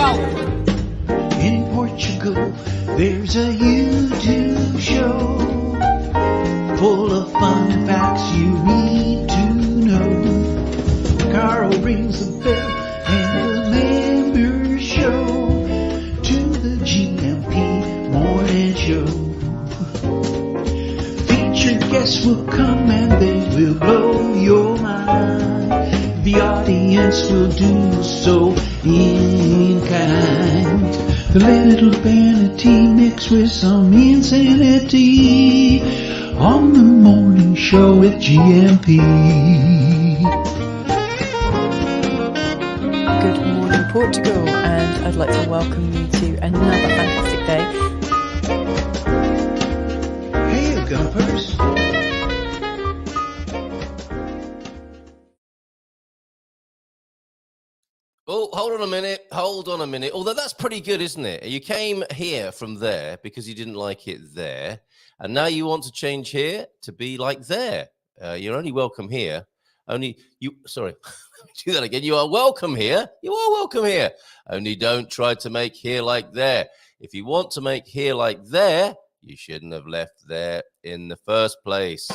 In Portugal, there's a YouTube show full of fun facts you need to know. Carl rings the bell and the members show to the GMP morning show. Featured guests will come and they will blow your mind. The audience will do so in kind. The little vanity mixed with some insanity on the morning show with GMP. Good morning, Portugal, and I'd like to welcome you to another fantastic day. Hey, Gumpers. Oh, hold on a minute. Although that's pretty good, isn't it? You came here from there because you didn't like it there. And now you want to change here to be like there. You're only welcome here. Sorry, do that again. You are welcome here. You are welcome here. Only don't try to make here like there. If you want to make here like there, you shouldn't have left there in the first place.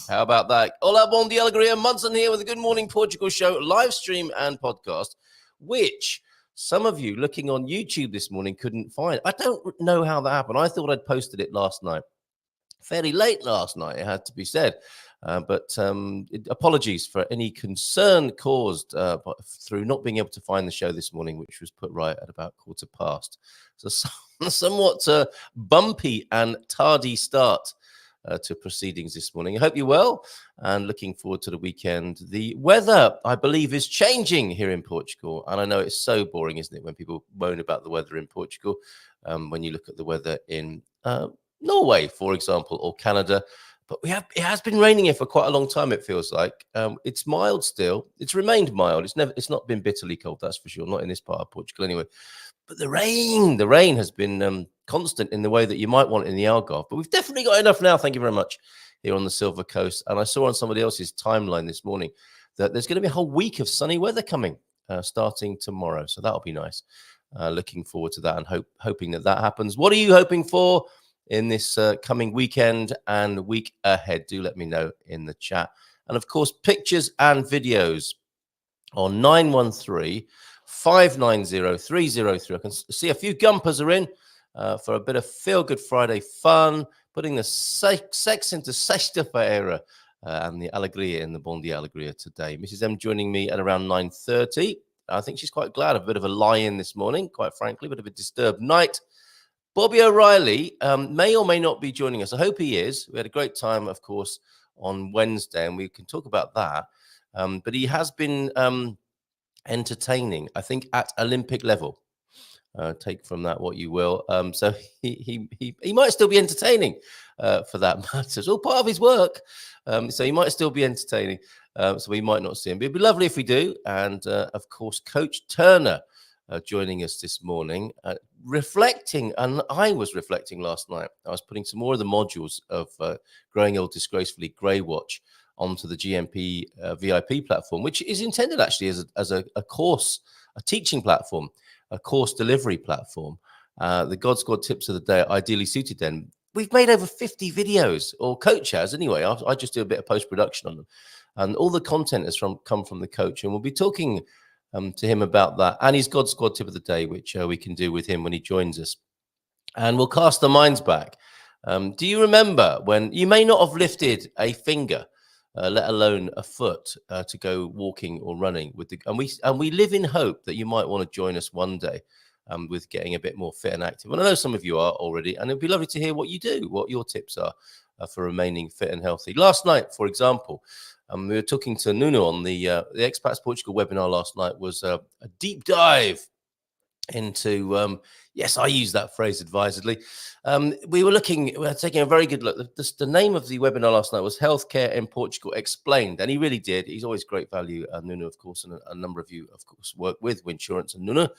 How about that? Hola, bon dia, alegria. Munson here with the Good Morning Portugal show, live stream and podcast, which some of you looking on YouTube this morning couldn't find. I don't know how that happened. I thought I'd posted it last night. Fairly late last night, it had to be said. But apologies for any concern caused through not being able to find the show this morning, which was put right at about 1:15. So somewhat bumpy and tardy start to proceedings this morning. I hope you're well and looking forward to the weekend. The weather, I believe, is changing here in Portugal. And I know it's so boring, isn't it, when people moan about the weather in Portugal, when you look at the weather in Norway, for example, or Canada. But it has been raining here for quite a long time, it feels like. It's mild still. It's remained mild. It's not been bitterly cold, that's for sure. Not in this part of Portugal anyway. But the rain has been constant in the way that you might want in the Algarve. But we've definitely got enough now, thank you very much, here on the Silver Coast. And I saw on somebody else's timeline this morning that there's going to be a whole week of sunny weather coming starting tomorrow. So that'll be nice. Looking forward to that and hoping that happens. What are you hoping for in this coming weekend and week ahead? Do let me know in the chat. And of course, pictures and videos on 913-590-303. I can see a few Gumpers are in for a bit of Feelgood Friday fun, putting the sex into sexta-feira and the alegria in the Bon Dia Alegria today. Mrs. M joining me at around 9:30. I think she's quite glad of a bit of a lie-in this morning, quite frankly, a bit of a disturbed night. Bobby O'Reilly may or may not be joining us. I hope he is. We had a great time, of course, on Wednesday, and we can talk about that. But he has been entertaining, I think, at Olympic level. Take from that what you will. So he might still be entertaining for that matter. It's all part of his work. So he might still be entertaining. So we might not see him. But it'd be lovely if we do. And of course, Coach Turner joining us this morning, reflecting, and I was reflecting last night. I was putting some more of the modules of Growing Old Disgracefully Grey Watch onto the GMP VIP platform, which is intended actually as a course, a teaching platform, a course delivery platform. The God Squad tips of the day are ideally suited then. We've made over 50 videos, or Coach has anyway. I just do a bit of post-production on them. And all the content has come from the coach. And we'll be talking to him about that and his God Squad tip of the day, which we can do with him when he joins us. And we'll cast the minds back. Do you remember when you may not have lifted a finger, let alone a foot, to go walking or running with and we live in hope that you might want to join us one day with getting a bit more fit and active. And I know some of you are already, and it'd be lovely to hear what you do, what your tips are for remaining fit and healthy. Last night, for example, we were talking to Nuno on the Expats Portugal webinar last night. Was a deep dive into, yes, I use that phrase advisedly. We were taking a very good look. The name of the webinar last night was Healthcare in Portugal Explained. And he really did. He's always great value. Nuno, of course, and a number of you, of course, work with Winsurance and Nuno.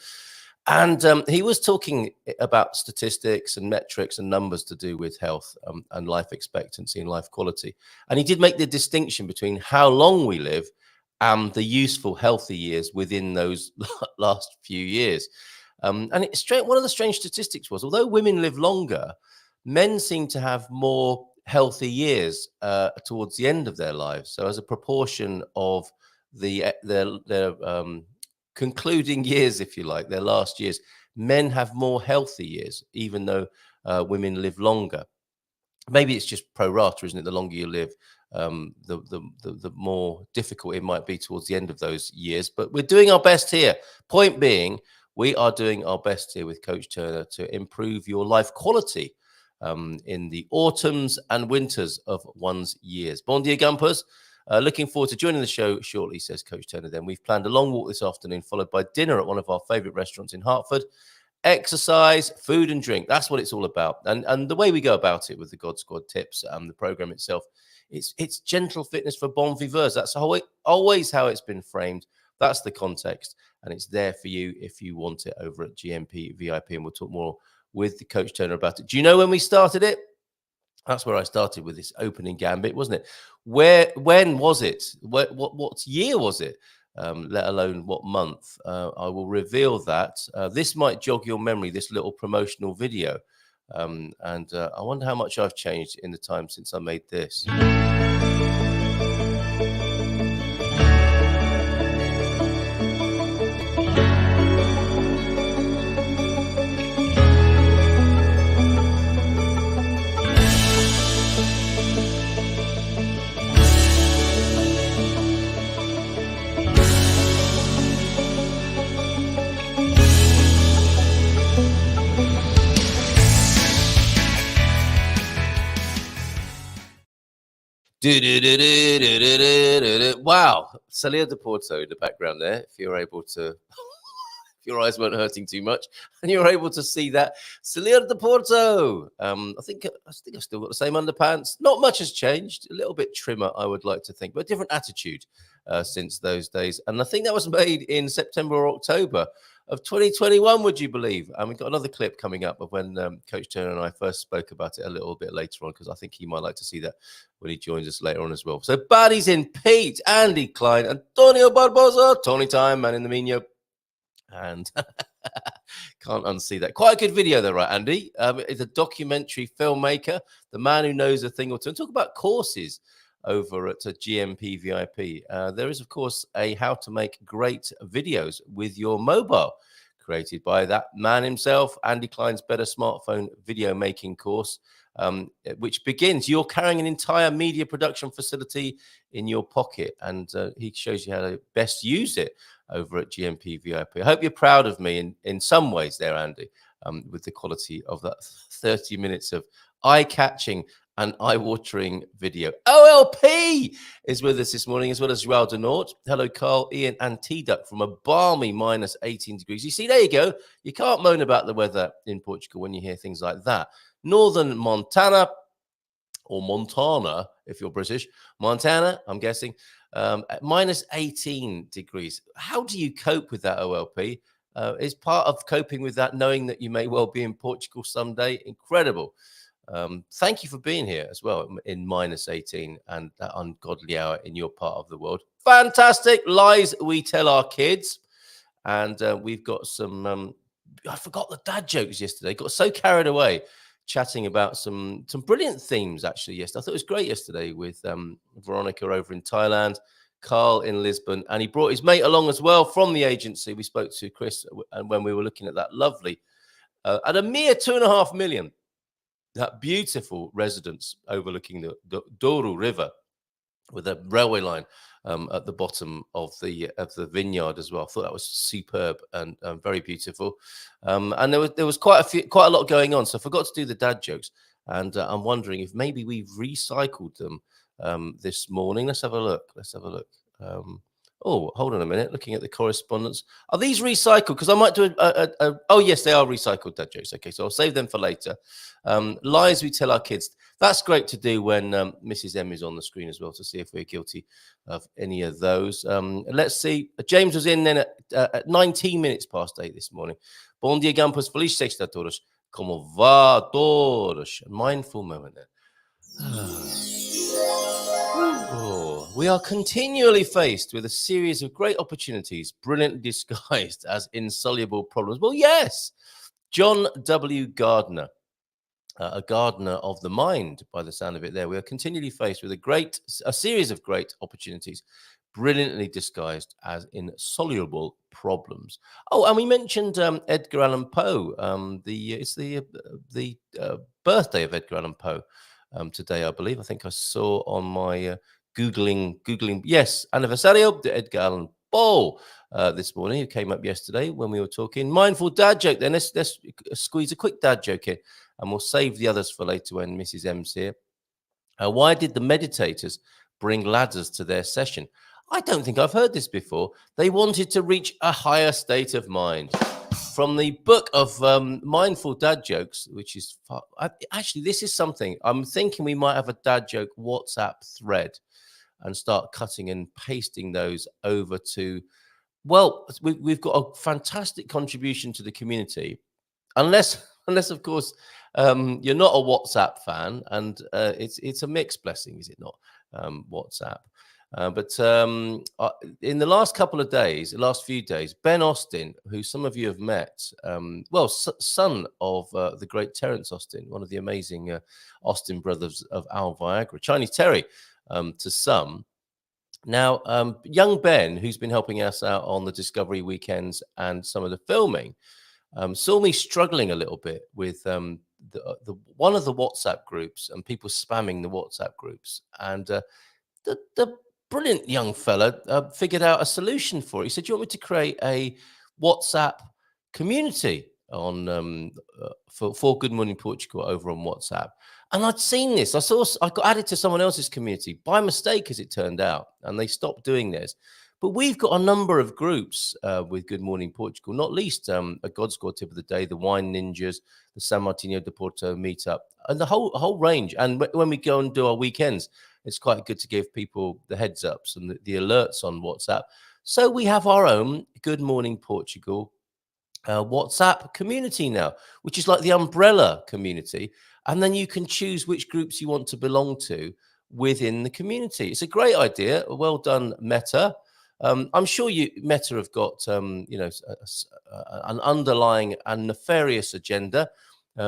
And he was talking about statistics and metrics and numbers to do with health and life expectancy and life quality. And he did make the distinction between how long we live and the useful, healthy years within those last few years. And it's strange. One of the strange statistics was, although women live longer, men seem to have more healthy years towards the end of their lives. So as a proportion of their concluding years, if you like, their last years, men have more healthy years, even though women live longer. Maybe it's just pro rata, isn't it? The longer you live, the more difficult it might be towards the end of those years. But we're doing our best here. Point being, we are doing our best here with Coach Turner to improve your life quality in the autumns and winters of one's years. Bon dia, Gumpers. Looking forward to joining the show shortly, says Coach Turner. Then we've planned a long walk this afternoon, followed by dinner at one of our favourite restaurants in Hertford. Exercise, food and drink. That's what it's all about. And the way we go about it with the God Squad tips and the program itself, it's gentle fitness for bon viveurs. That's always how it's been framed. That's the context. And it's there for you if you want it over at GMP VIP. And we'll talk more with the Coach Turner about it. Do you know when we started it? That's where I started with this opening gambit, wasn't it? When was it? What year was it? Let alone what month. I will reveal that. This might jog your memory, this little promotional video. And I wonder how much I've changed in the time since I made this. Wow, Celia de Porto in the background there. If you're able to, if your eyes weren't hurting too much, and you're able to see that, Celia de Porto. I think I've still got the same underpants. Not much has changed. A little bit trimmer, I would like to think, but a different attitude since those days. And I think that was made in September or October of 2021, would you believe? And we've got another clip coming up of when Coach Turner and I first spoke about it a little bit later on, because I think he might like to see that when he joins us later on as well. So baddies in Pete, Andy Klein, Antonio Barbosa, Tony Time, Man in the Mino. And can't unsee that. Quite a good video though, right, Andy? It's a documentary filmmaker, the man who knows a thing or two. And talk about courses over at GMP VIP. There is, of course, a how to make great videos with your mobile, created by that man himself, Andy Klein's Better Smartphone Video Making course, which begins, you're carrying an entire media production facility in your pocket, and he shows you how to best use it over at GMP VIP. I hope you're proud of me in some ways there, Andy, with the quality of that 30 minutes of eye-catching and eye-watering video. OLP is with us this morning, as well as Joao de Noort. Hello, Carl, Ian, and T-Duck from a balmy minus 18 degrees. You see, there you go. You can't moan about the weather in Portugal when you hear things like that. Northern Montana, or Montana, if you're British. Montana, I'm guessing, at minus 18 degrees. How do you cope with that, OLP? Is part of coping with that knowing that you may well be in Portugal someday? Incredible. Thank you for being here as well in minus 18 and that ungodly hour in your part of the world. Fantastic lies we tell our kids. And we've got some, I forgot the dad jokes yesterday. Got so carried away chatting about some brilliant themes actually yesterday. I thought it was great yesterday with Veronica over in Thailand, Carl in Lisbon, and he brought his mate along as well from the agency. We spoke to Chris and when we were looking at that lovely, at a mere 2.5 million, that beautiful residence overlooking the Douro River with a railway line at the bottom of the vineyard as well. I thought that was superb and very beautiful. And there was quite a lot going on. So I forgot to do the dad jokes. And I'm wondering if maybe we've recycled them this morning. Let's have a look. Oh, hold on a minute. Looking at the correspondence. Are these recycled? Because I might do oh, yes, they are recycled dad jokes. Okay, so I'll save them for later. Lies we tell our kids. That's great to do when Mrs. M is on the screen as well, to see if we're guilty of any of those. Let's see. James was in then at 19 minutes past 8 this morning. Bom dia, Gampos. Feliz sexta a todos. Como va todos? Mindful moment there. Oh. We are continually faced with a series of great opportunities, brilliantly disguised as insoluble problems. Well, yes, John W. Gardner, a gardener of the mind, by the sound of it there. We are continually faced with a series of great opportunities, brilliantly disguised as insoluble problems. Oh, and we mentioned Edgar Allan Poe. It's the birthday of Edgar Allan Poe today, I believe. I think I saw on my Googling, yes, Anniversario de Edgar Allan Poe this morning. It came up yesterday when we were talking. Mindful dad joke then. Let's squeeze a quick dad joke in, and we'll save the others for later when Mrs. M's here. Why did the meditators bring ladders to their session? I don't think I've heard this before. They wanted to reach a higher state of mind. From the book of Mindful Dad Jokes, which is actually, this is something I'm thinking we might have a dad joke WhatsApp thread and start cutting and pasting those over to, well, we've got a fantastic contribution to the community, unless of course you're not a WhatsApp fan, and it's a mixed blessing, is it not? WhatsApp. But in the last few days, Ben Austin, who some of you have met, son of the great Terence Austin, one of the amazing Austin brothers of Al Viagra, Chinese Terry to some. Now, young Ben, who's been helping us out on the Discovery weekends and some of the filming, saw me struggling a little bit with the one of the WhatsApp groups and people spamming the WhatsApp groups, and the brilliant young fella figured out a solution for it. He said, "Do you want me to create a WhatsApp community on for Good Morning Portugal over on WhatsApp?" And I'd seen this. I got added to someone else's community by mistake, as it turned out, and they stopped doing this. But we've got a number of groups with Good Morning Portugal, not least a God Squad tip of the day, the Wine Ninjas, the San Martino de Porto meetup, and the whole range. And when we go and do our weekends, it's quite good to give people the heads ups and the alerts on WhatsApp. So we have our own Good Morning Portugal WhatsApp community now, which is like the umbrella community. And then you can choose which groups you want to belong to within the community. It's a great idea. Well done, Meta. I'm sure Meta have got an underlying and nefarious agenda,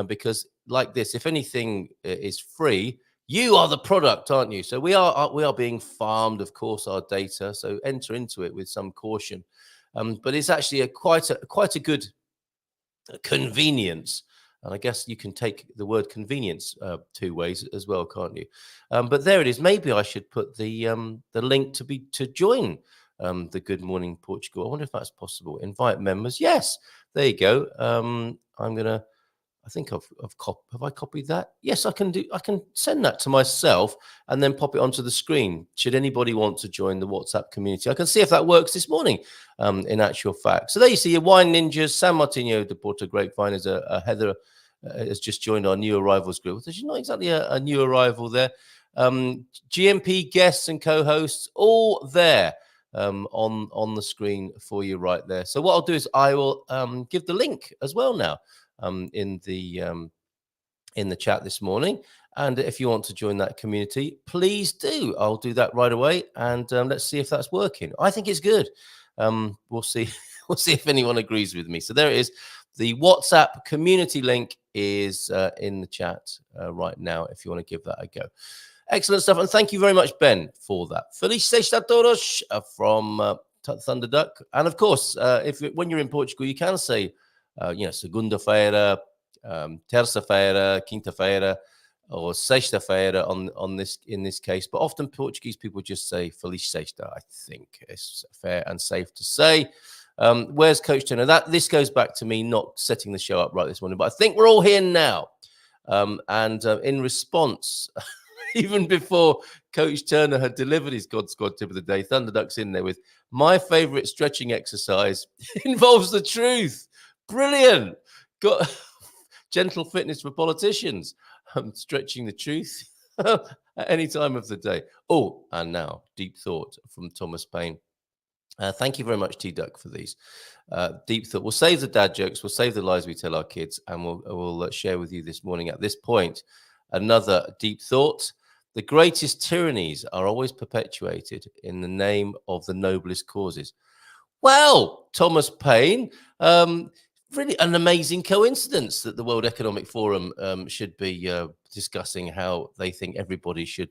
because like this, if anything is free, you are the product, aren't you? So we are being farmed, of course, our data. So enter into it with some caution. But it's actually quite a good convenience. And I guess you can take the word convenience two ways as well, can't you? But there it is. Maybe I should put the link to join the Good Morning Portugal. I wonder if that's possible. Invite members. Yes, there you go. I think have I copied that? Yes, I can send that to myself and then pop it onto the screen. Should anybody want to join the WhatsApp community, I can see if that works this morning. In actual fact, so there you see your Wine Ninjas, San Martino de Porto Grapevine is a Heather has just joined our new arrivals group. She's not exactly a new arrival there. GMP guests and co-hosts all there on the screen for you right there. So what I'll do is I will give the link as well now. In the chat this morning, and if you want to join that community, please do. I'll do that right away, and let's see if that's working. I think it's good. We'll see. We'll see if anyone agrees with me. So there it is. The WhatsApp community link is in the chat right now. If you want to give that a go, excellent stuff. And thank you very much, Ben, for that. Feliz sexta todos from Thunder Duck. And of course, when you're in Portugal, you can say, segunda-feira, terça-feira, quinta-feira, or sexta-feira in this case. But often Portuguese people just say Feliz Sexta. I think it's fair and safe to say. Where's Coach Turner? This goes back to me not setting the show up right this morning, but I think we're all here now. And in response, even before Coach Turner had delivered his God Squad tip of the day, Thunderduck's in there with my favorite stretching exercise involves the truth. Brilliant. Got gentle fitness for politicians. Stretching the truth at any time of the day. Oh, and now deep thought from Thomas Payne. Thank you very much, T-Duck, for these. Deep thought. We'll save the dad jokes. We'll save the lies we tell our kids. And we'll share with you this morning at this point another deep thought. The greatest tyrannies are always perpetuated in the name of the noblest causes. Well, Thomas Paine, really an amazing coincidence that the World Economic Forum should be discussing how they think everybody should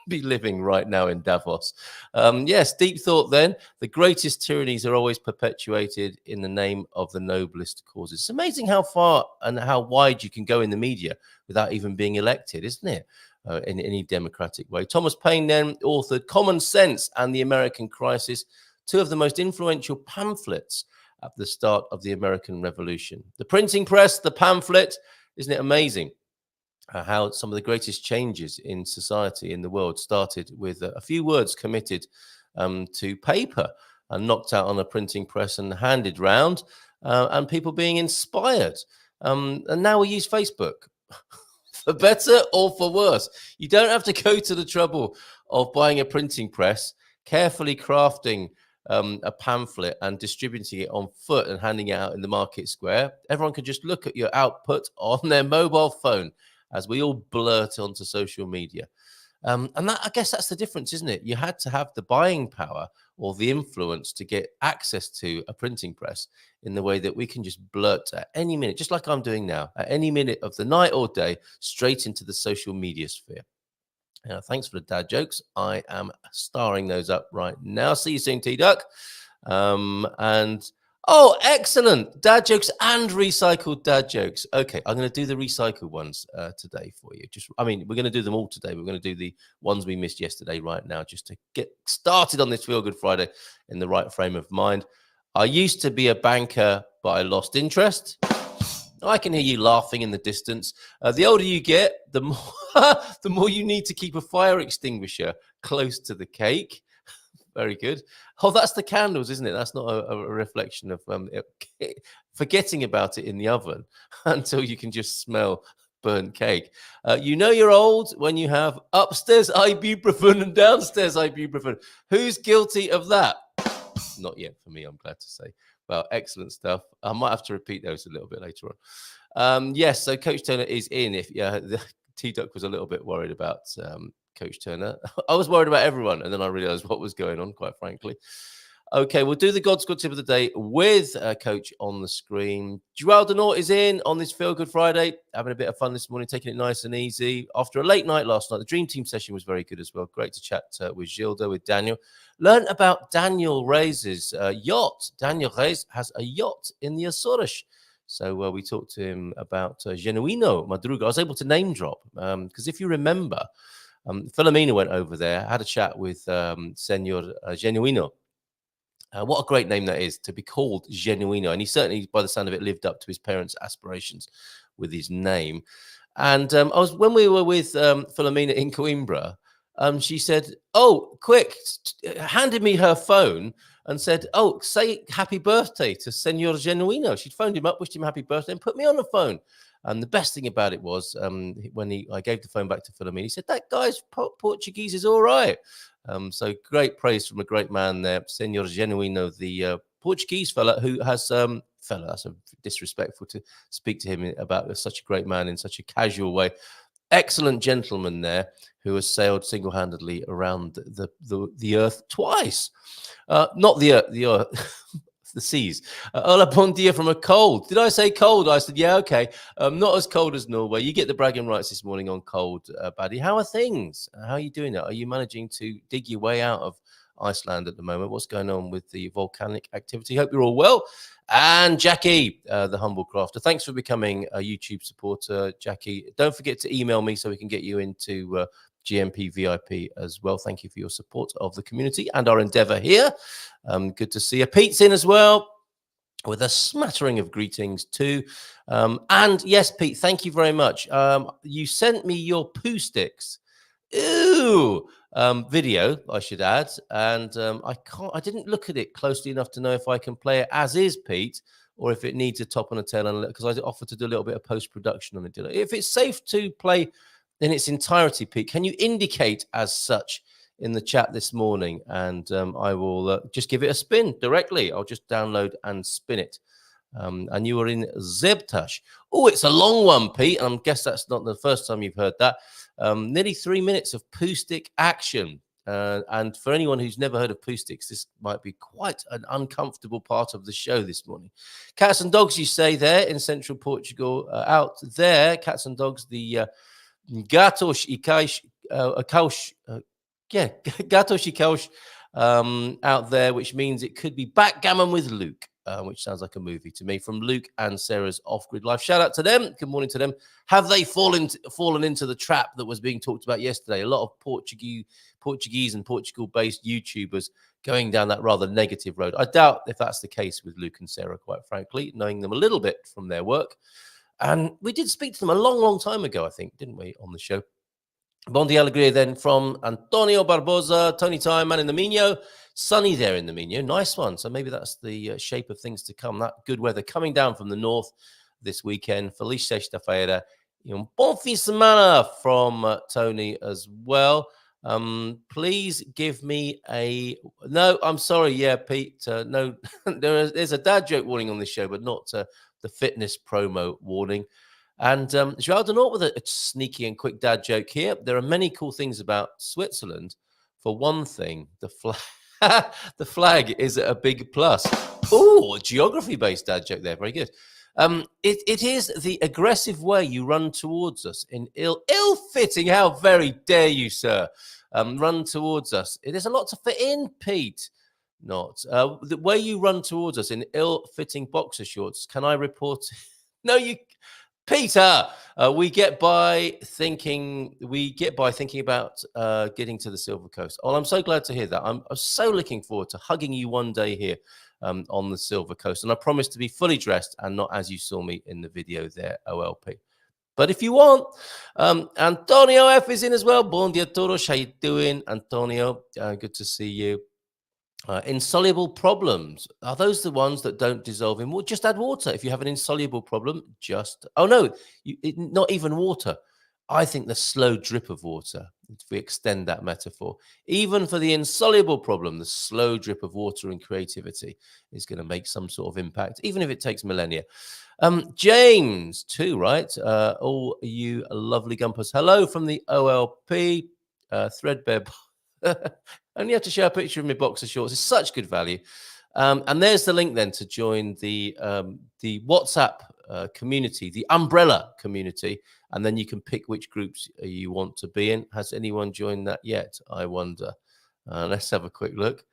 be living right now in Davos. Yes, deep thought then. The greatest tyrannies are always perpetuated in the name of the noblest causes. It's amazing how far and how wide you can go in the media without even being elected, isn't it? In any democratic way. Thomas Paine then authored Common Sense and the American Crisis, two of the most influential pamphlets at the start of the American Revolution. The printing press, the pamphlet, isn't it amazing how some of the greatest changes in society in the world started with a few words committed to paper and knocked out on a printing press and handed round, and people being inspired. And now we use Facebook. For better or for worse. You don't have to go to the trouble of buying a printing press, carefully crafting a pamphlet and distributing it on foot and handing it out in the market square. Everyone can just look at your output on their mobile phone as we all blurt onto social media. And that, I guess that's the difference, isn't it? You had to have the buying power or the influence to get access to a printing press in the way that we can just blurt at any minute, just like I'm doing now, at any minute of the night or day, straight into the social media sphere. Thanks for the dad jokes. I am starring those up right now. See you soon, T-Duck. Oh, excellent. Dad jokes and recycled dad jokes. Okay, I'm going to do the recycled ones today for you. We're going to do them all today. We're going to do the ones we missed yesterday right now, just to get started on this Feel Good Friday in the right frame of mind. I used to be a banker, but I lost interest. I can hear you laughing in the distance. The older you get, the more you need to keep a fire extinguisher close to the cake. Very good. Oh, that's the candles, isn't it? That's not a reflection of forgetting about it in the oven until you can just smell burnt cake. You know you're old when you have upstairs ibuprofen and downstairs ibuprofen. Who's guilty of that? Not yet for me, I'm glad to say. Well, excellent stuff. I might have to repeat those a little bit later on. Yes, so Coach Turner is in. The T-Duck was a little bit worried about Coach Turner. I was worried about everyone, and then I realized what was going on, quite frankly. Okay, we'll do the God's Good Tip of the Day with Coach on the screen. Gerald Denort is in on this Feel Good Friday, having a bit of fun this morning, taking it nice and easy. After a late night last night, the Dream Team session was very good as well. Great to chat with Gilda, with Daniel. Learn about Daniel Reyes' yacht. Daniel Reyes has a yacht in the Azores. So we talked to him about Genuino Madruga. I was able to name drop because if you remember, Filomena went over there, had a chat with Senor Genuino. What a great name that is, to be called Genuino. And he certainly, by the sound of it, lived up to his parents' aspirations with his name. And when we were with Filomena in Coimbra, she said, oh, quick, handed me her phone and said, oh, say happy birthday to Senor Genuino. She'd phoned him up, wished him happy birthday, and put me on the phone. And the best thing about it was when I gave the phone back to Filomena, he said, that guy's Portuguese is all right. So great praise from a great man there, Senor Genuino, the Portuguese fella who has, that's a disrespectful to speak to him about such a great man in such a casual way. Excellent gentleman there who has sailed single-handedly around the earth twice. Not the earth, the seas. Hola, bon dia from a cold. Did I say cold? I said, yeah, okay. Not as cold as Norway. You get the bragging rights this morning on cold, Buddy. How are things? How are you doing that? Are you managing to dig your way out of Iceland at the moment? What's going on with the volcanic activity? Hope you're all well. And Jackie, the humble crafter, thanks for becoming a YouTube supporter, Jackie. Don't forget to email me so we can get you into GMP VIP as well. Thank you for your support of the community and our endeavor here. Good to see you. Pete's in as well with a smattering of greetings too. And yes, Pete, thank you very much. You sent me your poo sticks. Ooh, video, I should add, and I didn't look at it closely enough to know if I can play it as is, Pete, or if it needs a top and a tail, because I offered to do a little bit of post-production on it. If it's safe to play in its entirety, Pete, can you indicate as such in the chat this morning, and I will just give it a spin directly. I'll just download and spin it And you were in Zebtash. Oh, it's a long one, Pete. And I guess that's not the first time you've heard that. Nearly 3 minutes of acoustic action. And for anyone who's never heard of acoustics, this might be quite an uncomfortable part of the show this morning. Cats and dogs, you say there in central Portugal. Out there, cats and dogs, the gatos e cães, gatos e cães out there, which means it could be backgammon with Luke. Which sounds like a movie to me, from Luke and Sarah's Off-Grid Life. Shout out to them. Good morning to them. Have they fallen into the trap that was being talked about yesterday? A lot of Portuguese and Portugal-based YouTubers going down that rather negative road. I doubt if that's the case with Luke and Sarah, quite frankly, knowing them a little bit from their work. And we did speak to them a long, long time ago, I think, didn't we, on the show? Bom dia alegria then from Antonio Barbosa, Tony Time, man in the Minho. Sunny there in the Minho. Nice one. So maybe that's the shape of things to come. That good weather coming down from the north this weekend. Feliz sexta-feira. Bom fim de semana from Tony as well. Please give me a... No, I'm sorry. Yeah, Pete. No, there's a dad joke warning on this show, but not the fitness promo warning. And João de Nort with a sneaky and quick dad joke here. There are many cool things about Switzerland. For one thing, the flag is a big plus. Oh, a geography-based dad joke there. Very good. It is the aggressive way you run towards us in ill-fitting. How very dare you, sir? Run towards us. It is a lot to fit in, Pete. Not. The way you run towards us in ill-fitting boxer shorts. Can I report? No, you... Peter, we get by thinking about getting to the Silver Coast. Oh, I'm so glad to hear that. I'm so looking forward to hugging you one day here on the Silver Coast. And I promise to be fully dressed and not as you saw me in the video there, OLP. But if you want, Antonio F is in as well. Bom dia todos. How you doing, Antonio? Good to see you. Insoluble problems, are those the ones that don't dissolve in water? Just add water. If you have an insoluble problem, not even water. I think the slow drip of water, if we extend that metaphor, even for the insoluble problem, the slow drip of water and creativity is going to make some sort of impact, even if it takes millennia. James too, right? All you lovely gumpers. Hello from the OLP, threadbare. Only have to share a picture of my boxer shorts. It's such good value. And there's the link then to join the WhatsApp community, the umbrella community, and then you can pick which groups you want to be in. Has anyone joined that yet? I wonder. Let's have a quick look.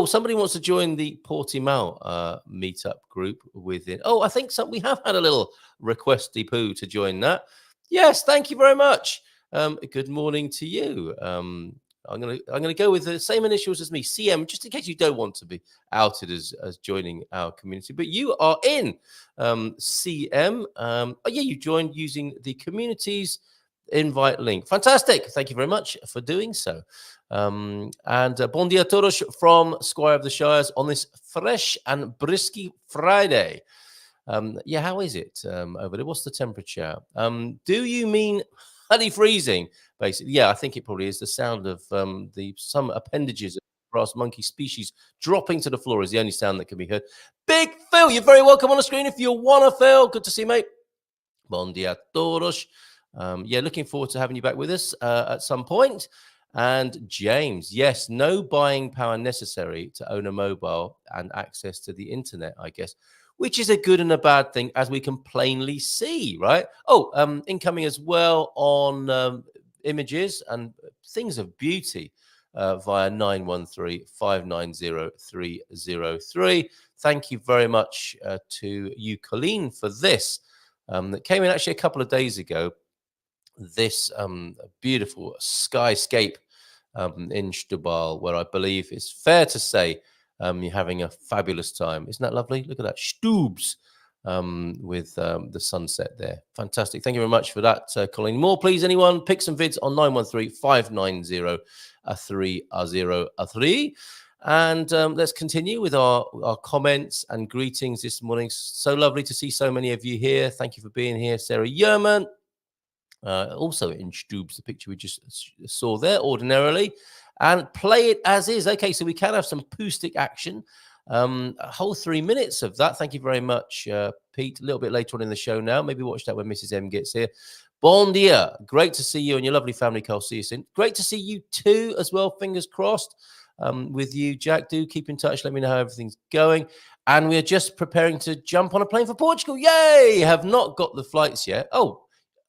Somebody wants to join the Portimao meetup group within. Oh, I think we have had a little requesty poo to join that. Yes, thank you very much. Good morning to you. I'm gonna go with the same initials as me, CM, just in case you don't want to be outed as joining our community. But you are in CM. You joined using the community's invite link. Fantastic. Thank you very much for doing so. And bon dia todos from Squire of the Shires on this fresh and brisky Friday. How is it over there? What's the temperature? Do you mean honey freezing? Basically, yeah, I think it probably is the sound of some appendages of brass monkey species dropping to the floor is the only sound that can be heard. Big Phil, you're very welcome on the screen if you want to, Phil. Good to see you, mate. Bon dia todos. Looking forward to having you back with us at some point. And James, yes, no buying power necessary to own a mobile and access to the internet, I guess, which is a good and a bad thing, as we can plainly see, right? Incoming as well on images and things of beauty via 913-590-303. Thank you very much to you, Colleen, for this. That came in actually a couple of days ago. This beautiful skyscape in Stubal, where I believe it's fair to say you're having a fabulous time. Isn't that lovely? Look at that. Stubs. With the sunset there. Fantastic. Thank you very much for that, Colleen. More, please, anyone? Pick some vids on 913-590-303. And let's continue with our comments and greetings this morning. So lovely to see so many of you here. Thank you for being here. Sarah Yerman, also in Stubs, the picture we just saw there ordinarily. And play it as is. Okay, so we can have some acoustic action. A whole 3 minutes of that. Thank you very much, Pete. A little bit later on in the show now. Maybe watch that when Mrs. M gets here. Bon dia. Great to see you and your lovely family, Carl. See you soon. Great to see you too as well. Fingers crossed with you, Jack. Do keep in touch. Let me know how everything's going. And we are just preparing to jump on a plane for Portugal. Yay! Have not got the flights yet. Oh,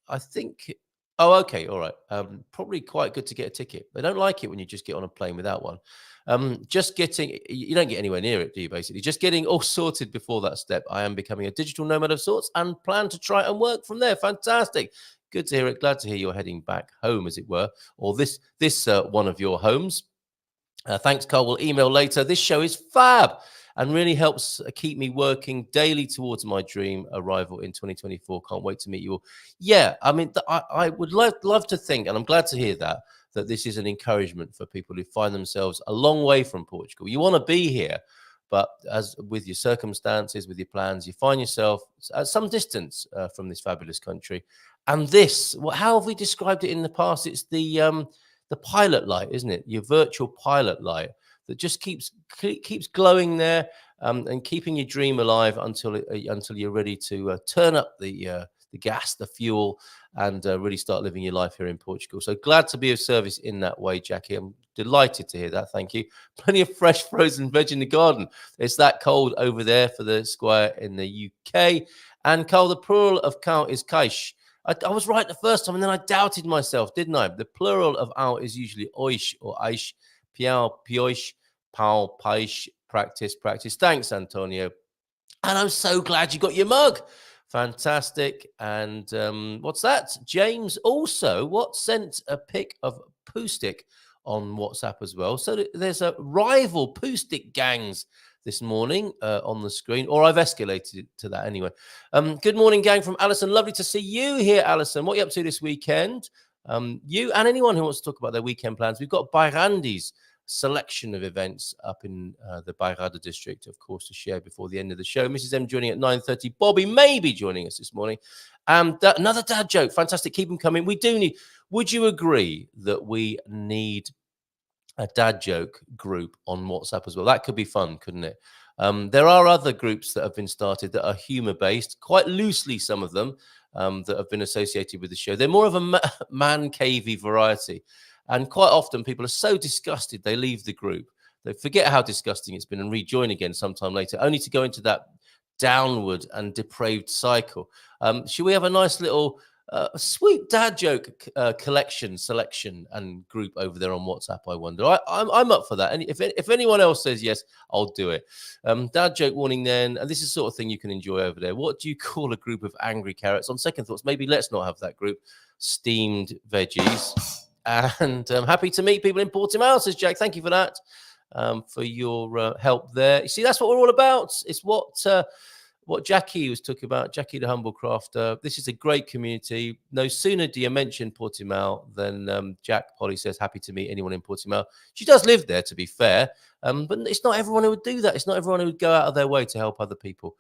I think... Oh, okay. All right. Probably quite good to get a ticket. They don't like it when you just get on a plane without one. Just getting... You don't get anywhere near it, do you, basically? Just getting all sorted before that step. I am becoming a digital nomad of sorts and plan to try and work from there. Fantastic. Good to hear it. Glad to hear you're heading back home, as it were, or this one of your homes. Thanks, Carl. We'll email later. This show is fab and really helps keep me working daily towards my dream arrival in 2024. Can't wait to meet you all. Yeah, I mean, I would love to think, and I'm glad to hear that this is an encouragement for people who find themselves a long way from Portugal. You want to be here, but as with your circumstances, with your plans, you find yourself at some distance from this fabulous country. And this, how have we described it in the past? It's the pilot light, isn't it? Your virtual pilot light that just keeps glowing there and keeping your dream alive until you're ready to turn up the gas, the fuel, and really start living your life here in Portugal. So glad to be of service in that way, Jackie. I'm delighted to hear that. Thank you. Plenty of fresh frozen veg in the garden. It's that cold over there for the squire in the UK. And Carl, the plural of cow is caish. I was right the first time, and then I doubted myself, didn't I? The plural of owl is usually oish or aish. Piao, pioish, pao, paish. Practice. Thanks, Antonio. And I'm so glad you got your mug. Fantastic. And what's that? James also sent a pic of poo stick on WhatsApp as well. So there's a rival poo stick gangs this morning on the screen, or I've escalated it to that anyway. Good morning, gang, from Alison. Lovely to see you here, Alison. What are you up to this weekend? You and anyone who wants to talk about their weekend plans. We've got Bairandi's selection of events up in the Bairrada district, of course, to share before the end of the show. Mrs. M joining at 9:30. Bobby may be joining us this morning. Another dad joke. Fantastic. Keep them coming. We do need... Would you agree that we need a dad joke group on WhatsApp as well? That could be fun, couldn't it? There are other groups that have been started that are humor-based, quite loosely, some of them, that have been associated with the show. They're more of a man-cavey variety. And quite often people are so disgusted, they leave the group. They forget how disgusting it's been and rejoin again sometime later, only to go into that downward and depraved cycle. Should we have a nice little sweet dad joke selection and group over there on WhatsApp, I wonder? I'm up for that. And if anyone else says yes, I'll do it. Dad joke warning then. And this is the sort of thing you can enjoy over there. What do you call a group of angry carrots? On second thoughts, maybe let's not have that group. Steamed veggies. And I'm happy to meet people in Portimao, says Jack. Thank you for that, for your help there. You see, that's what we're all about. It's what Jackie was talking about, Jackie the Humble Crafter. This is a great community. No sooner do you mention Portimao than Jack Polly says, happy to meet anyone in Portimao. She does live there, to be fair, but it's not everyone who would do that. It's not everyone who would go out of their way to help other people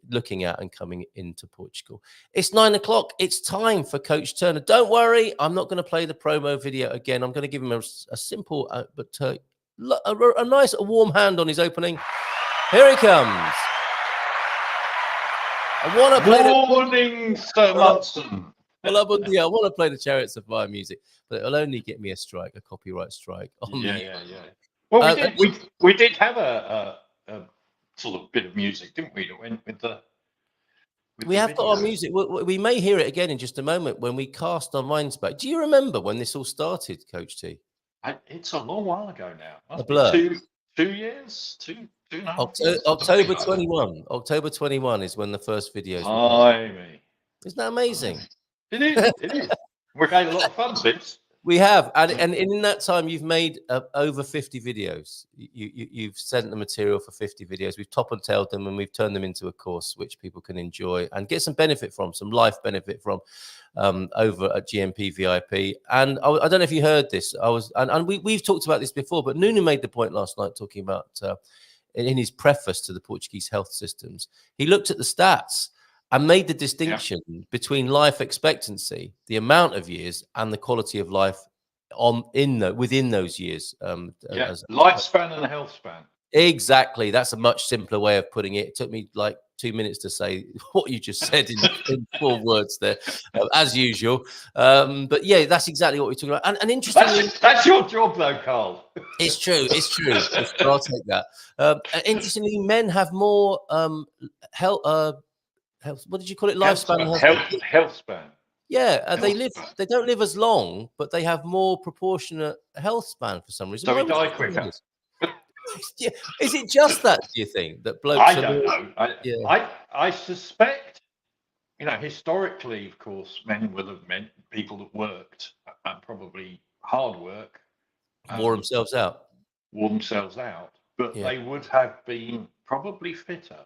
looking at and coming into Portugal. It's 9 o'clock. It's time for Coach Turner. Don't worry, I'm not going to play the promo video again. I'm going to give him a simple, but a nice, warm hand on his opening. Here he comes. I want to play Morning, Sir Munson. Hello, bon dia. I want to play the Chariots of Fire music, but it'll only get me a copyright strike. Yeah. Well, we did have a sort of bit of music, didn't we? That went with the. We have got our music. We may hear it again in just a moment when we cast our minds back. Do you remember when this all started, Coach T? It's a long while ago now. A blur. 2 years, two and a half. October 21. October 21 is when the first videos. Isn't that amazing? It is. We've had a lot of fun since. We have, and in that time, you've made over 50 videos. You've sent the material for 50 videos. We've top and tailed them, and we've turned them into a course which people can enjoy and get some benefit from, some life benefit from, over at GMP VIP. And I don't know if you heard this. We've talked about this before, but Nuno made the point last night talking about in his preface to the Portuguese health systems. He looked at the stats and made the distinction between life expectancy, the amount of years, and the quality of life within those years. Lifespan and health span. Exactly. That's a much simpler way of putting it. It took me like 2 minutes to say what you just said in 4 words there, as usual. But yeah, that's exactly what we're talking about. And interestingly, that's your job, though, Carl. It's true. It's true. I'll take that. Interestingly, men have more health. What did you call it? Lifespan. Health span. Yeah, they don't live as long, but they have more proportionate health span for some reason. So we die quicker. Yeah. Is it just that? Do you think that blokes? I don't know. I suspect. Historically, of course, men will have meant people that worked and probably hard work. Wore themselves out. But they would have been probably fitter.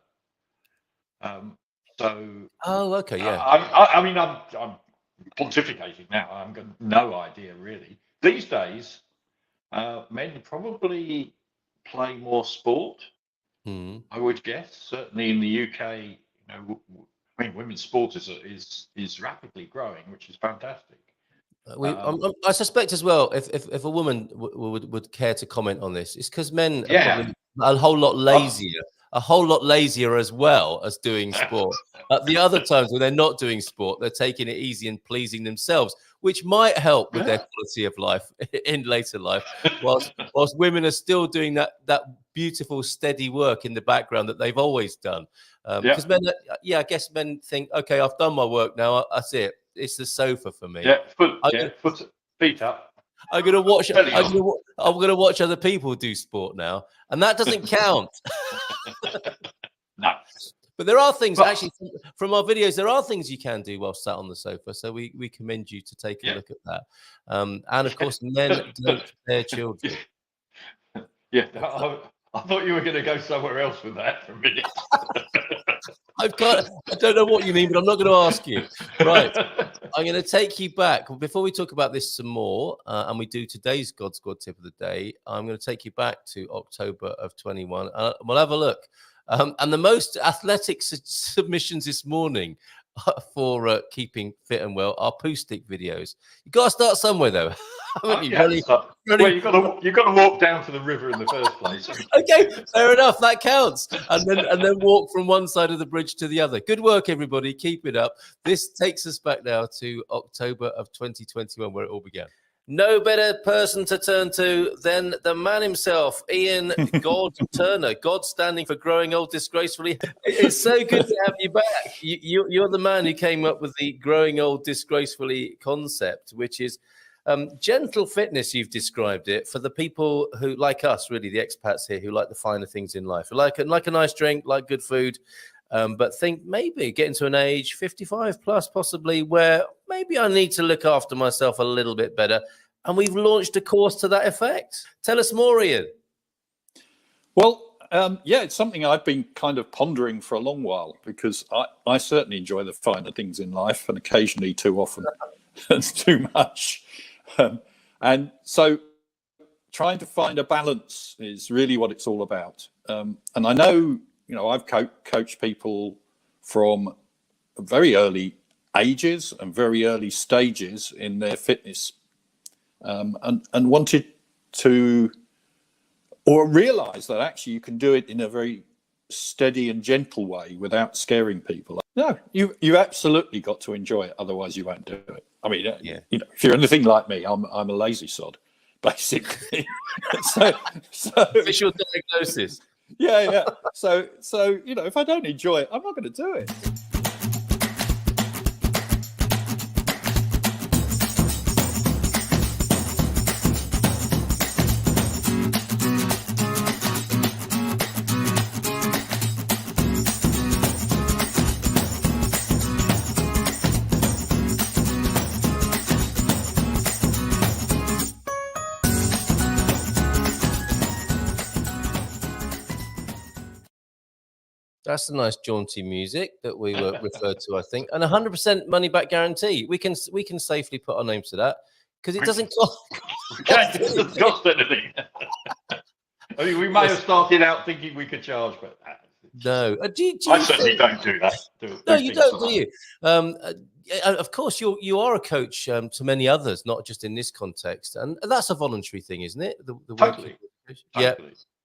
Oh, okay, yeah. I'm pontificating now. I've got no idea really. These days, men probably play more sport. I would guess. Certainly in the UK, women's sport is rapidly growing, which is fantastic. I suspect as well, if a woman would care to comment on this, it's because men are probably a whole lot lazier as well as doing sport. At the other times when they're not doing sport, they're taking it easy and pleasing themselves, which might help with their quality of life in later life, whilst women are still doing that beautiful, steady work in the background that they've always done. Because men, I guess men think, okay, I've done my work now, that's it. It's the sofa for me. Feet up. I'm gonna watch other people do sport now, and that doesn't count. No. But there are things actually from our videos. There are things you can do while sat on the sofa. So we commend you to take a look at that. And of course, men don't their children. Yeah, I thought you were going to go somewhere else with that for a minute. I don't know what you mean, but I'm not going to ask you. Right. I'm going to take you back. Before we talk about this some more, and we do today's God Squad tip of the day, I'm going to take you back to October of 21. We'll have a look. And the most athletic submissions this morning for keeping fit and well are poo stick videos. You've got to start somewhere, though. Haven't you? Well, you've got to walk down to the river in the first place. Okay, fair enough. That counts. And then walk from one side of the bridge to the other. Good work, everybody. Keep it up. This takes us back now to October of 2021, where it all began. No better person to turn to than the man himself, Ian God Turner. God standing for growing old disgracefully. It's so good to have you back. You're the man who came up with the growing old disgracefully concept, which is gentle fitness. You've described it for the people who, like us, really, the expats here, who like the finer things in life, like a nice drink, like good food. But think maybe getting to an age 55 plus possibly where maybe I need to look after myself a little bit better. And we've launched a course to that effect. Tell us more, Ian. Well, it's something I've been kind of pondering for a long while because I certainly enjoy the finer things in life and occasionally too often and too much. And so trying to find a balance is really what it's all about. And I know, I've coached people from very early ages and very early stages in their fitness, and wanted to, or realize that actually you can do it in a very steady and gentle way without scaring people. No, you absolutely got to enjoy it, otherwise you won't do it. I mean, if you're anything like me, I'm a lazy sod, basically. so official diagnosis. Yeah. So if I don't enjoy it, I'm not going to do it. That's the nice jaunty music that we were referred to, I think, and 100% money back guarantee. We can safely put our names to that because it doesn't cost. It doesn't cost anything. I mean, we may have started out thinking we could charge, but no. I certainly don't do that. No, you don't, do you? Of course, you are a coach to many others, not just in this context, and that's a voluntary thing, isn't it? Totally. Yeah.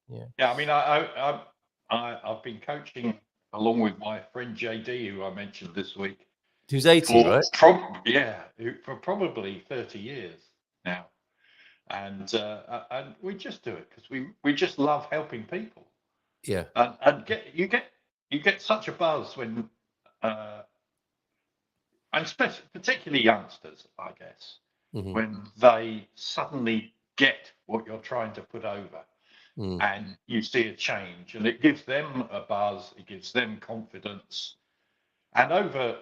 Yeah. I mean, I've been coaching along with my friend JD, who I mentioned this week. Who's 80, right? For probably 30 years now, and we just do it because we just love helping people. Yeah, and you get such a buzz when, and particularly youngsters, I guess, when they suddenly get what you're trying to put over, and you see a change, and it gives them a buzz, it gives them confidence, and over.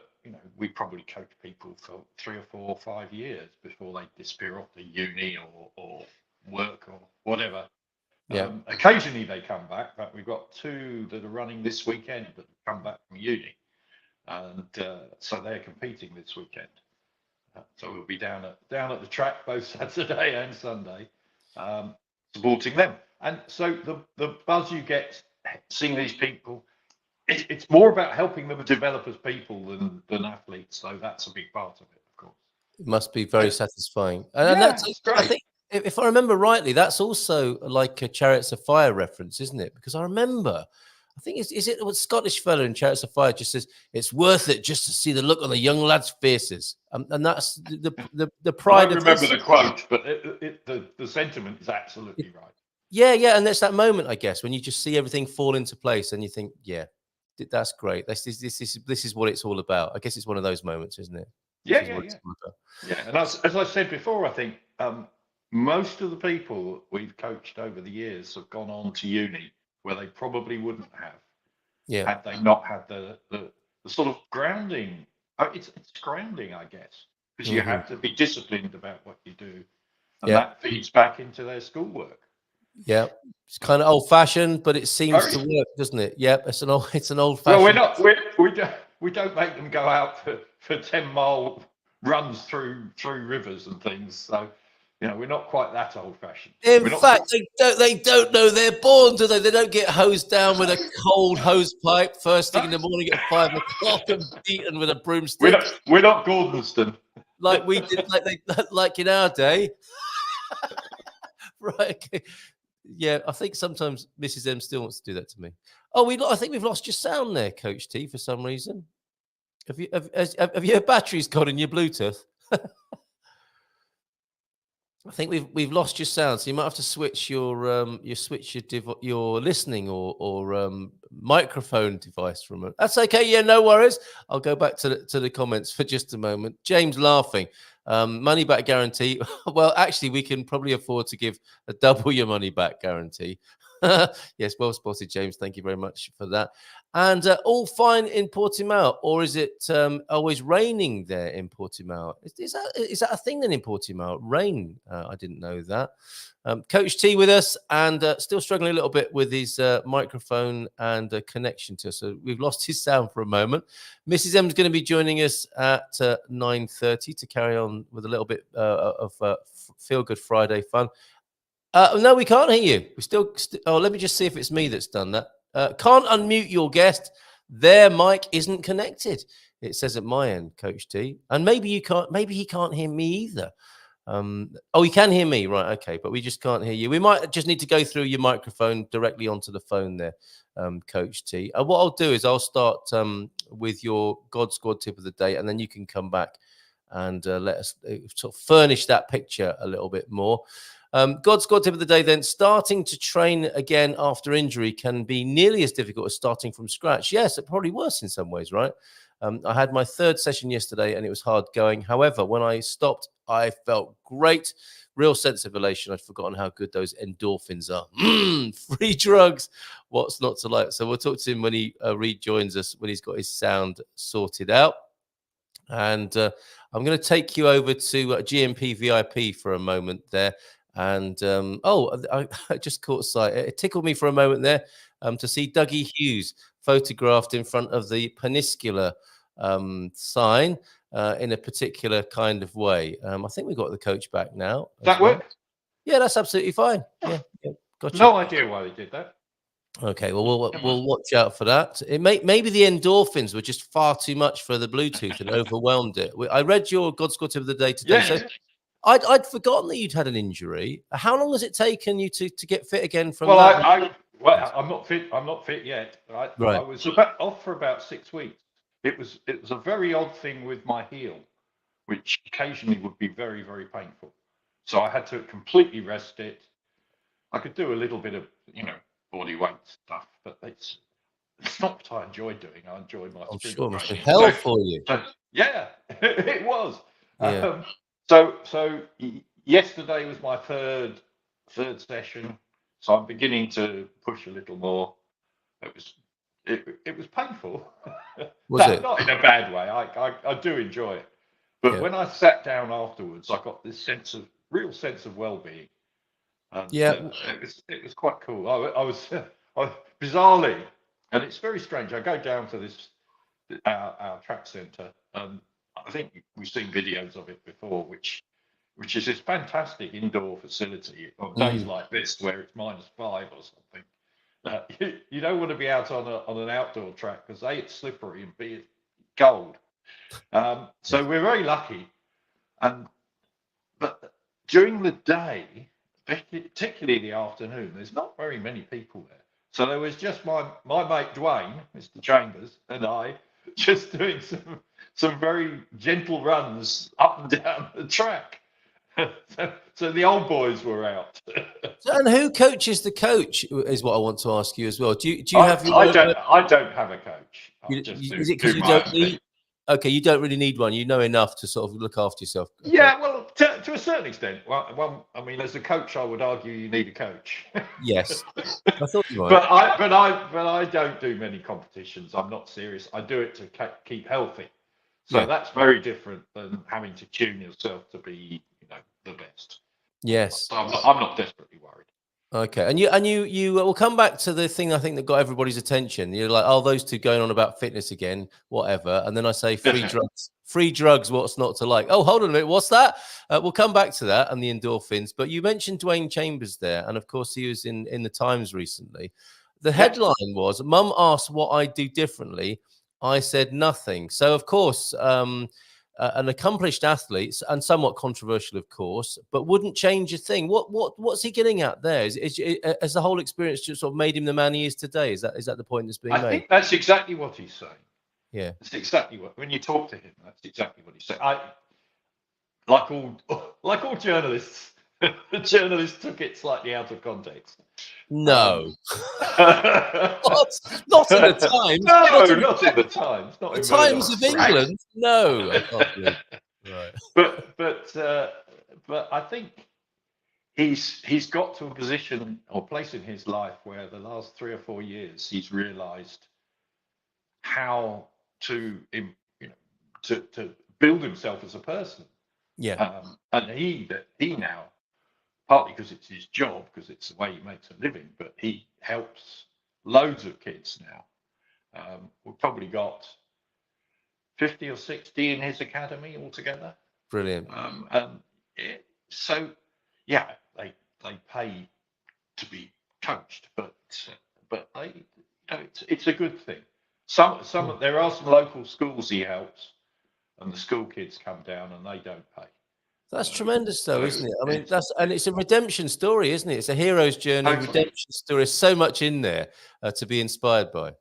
We probably coach people for 3 or 4 or 5 years before they disappear off to uni or work or whatever. Yeah. Occasionally they come back, but we've got 2 that are running this weekend that come back from uni, and so they're competing this weekend. So we'll be down at the track both Saturday and Sunday, supporting them. And so the buzz you get seeing these people. It's more about helping them develop as people than athletes, so that's a big part of it, of course. It must be very satisfying. And that's great. I think, if I remember rightly, that's also like a Chariots of Fire reference, isn't it? Because I remember, I think is it what Scottish fella in Chariots of Fire just says, it's worth it just to see the look on the young lads' faces, and that's the pride. I don't remember the quote, but the sentiment is absolutely right. Yeah, and there's that moment, I guess, when you just see everything fall into place, and you think, yeah. That's great. This is what it's all about. I guess it's one of those moments, isn't it? Yeah. And as I said before, I think most of the people we've coached over the years have gone on to uni where they probably wouldn't have. Yeah. Had they not had the sort of grounding. It's grounding, I guess, because you have to be disciplined about what you do, and that feeds back into their schoolwork. Yeah, it's kind of old-fashioned, but it seems to work, doesn't it? Yeah, it's an old-fashioned. Well, we don't make them go out for 10-mile runs through rivers and things. So, we're not quite that old-fashioned. In fact, they don't know they're born, do they? They don't get hosed down with a cold hose pipe first thing in the morning at 5 o'clock and beaten with a broomstick. We're not Gordonston like we did, like in our day. Right. Okay. Yeah, I think sometimes Mrs. M still wants to do that to me. Oh, I think we've lost your sound there, Coach T, for some reason. Have your batteries gone in your Bluetooth? I think we've lost your sound, so you might have to switch your listening or microphone device for a moment. That's okay. Yeah, no worries. I'll go back to the comments for just a moment. James laughing. Money back guarantee. Well, actually, we can probably afford to give a double your money back guarantee. Yes, well spotted, James. Thank you very much for that. And all fine in Portimao, or is it always raining there in Portimao? Is that a thing then in Portimao? Rain? I didn't know that. Coach T with us, and still struggling a little bit with his microphone and connection to us. So we've lost his sound for a moment. Mrs. M is going to be joining us at 9:30 to carry on with a little bit of Feelgood Friday fun. No, we can't hear you. We still. Oh, let me just see if it's me that's done that. Can't unmute your guest. Their mic isn't connected. It says at my end, Coach T. And maybe you can't. Maybe he can't hear me either. Oh, he can hear me, right? Okay, but we just can't hear you. We might just need to go through your microphone directly onto the phone there, Coach T. What I'll do is I'll start with your God Squad tip of the day, and then you can come back and let us sort of furnish that picture a little bit more. God Squad tip of the day then: starting to train again after injury can be nearly as difficult as starting from scratch. Yes, it probably worse in some ways, right? I had my 3rd session yesterday and it was hard going. However, when I stopped, I felt great. Real sense of elation. I'd forgotten how good those endorphins are. Free drugs. What's not to like? So we'll talk to him when he rejoins us, when he's got his sound sorted out. And I'm going to take you over to GMP VIP for a moment there. And I just caught sight. It tickled me for a moment there to see Dougie Hughes photographed in front of the Peninsular sign in a particular kind of way. I think we've got the coach back now. That work? Yeah, that's absolutely fine. Yeah, gotcha. No idea why they did that. Okay, well, we'll watch out for that. Maybe the endorphins were just far too much for the Bluetooth and overwhelmed it. I read your God Squad tip of the day today. Yeah. I'd forgotten that you'd had an injury. How long has it taken you to get fit again from Well, that? I'm not fit. I'm not fit yet. Right. I was off for about 6 weeks. It was a very odd thing with my heel, which occasionally would be very, very painful. So I had to completely rest it. I could do a little bit of, body weight stuff, but it's not what I enjoy doing. I enjoy my I'm sprint sure it must be training. hell for you. Yeah, it was. Yeah. So yesterday was my third session. So I'm beginning to push a little more. It was painful. Was it? Not in a bad way. I do enjoy it. But when I sat down afterwards, I got this real sense of well-being. And, it was quite cool. I was bizarrely, and it's very strange. I go down to our track centre, and I think we've seen videos of it before, which is this fantastic indoor facility on days like this where it's -5 or something. You don't want to be out on an outdoor track because A, it's slippery, and B, it's cold. So we're very lucky, but during the day, particularly the afternoon, there's not very many people there. So there was just my mate Dwayne, Mr. Chambers, and I just doing some very gentle runs up and down the track. So the old boys were out. And who coaches the coach is what I want to ask you as well. Do you have your I don't have a coach. Is it because you don't need? Okay, you don't really need one. You know enough to sort of look after yourself. Okay. Yeah, well, to a certain extent. Well, I mean, as a coach, I would argue you need a coach. Yes, I thought you might. But I don't do many competitions. I'm not serious. I do it to keep healthy. So that's very different than having to tune yourself to be, the best. Yes, so I'm not desperately worried. Okay, and you will come back to the thing I think that got everybody's attention. You're like, oh, those two going on about fitness again, whatever. And then I say free drugs, what's not to like? Oh, hold on a minute, what's that? We'll come back to that and the endorphins. But you mentioned Dwayne Chambers there, and of course he was in the Times recently. The headline was, "Mum asked what I do differently. I said nothing." So of course, an accomplished athlete and somewhat controversial, of course, but wouldn't change a thing. What's he getting at there? Has the whole experience just sort of made him the man he is today? Is that the point that's being made? I think that's exactly what he's saying. Yeah, that's exactly what. When you talk to him, that's exactly what he's saying. Like all journalists, the journalist took it slightly out of context. No, what? Not in the Times. No, not in the Times. Not the in Times of England. No, I can't believe it. Right. But I think he's got to a position or place in his life where the last 3 or 4 years he's realised how to build himself as a person. Yeah, and he now. Partly because it's his job, because it's the way he makes a living, but he helps loads of kids now. We've probably got 50 or 60 in his academy altogether. Brilliant. So, yeah, they pay to be coached, but it's a good thing. There are some local schools he helps, and the school kids come down and they don't pay. That's tremendous, though, isn't it? I mean, it's a redemption story, isn't it? It's a hero's journey, redemption story. There's so much in there to be inspired by.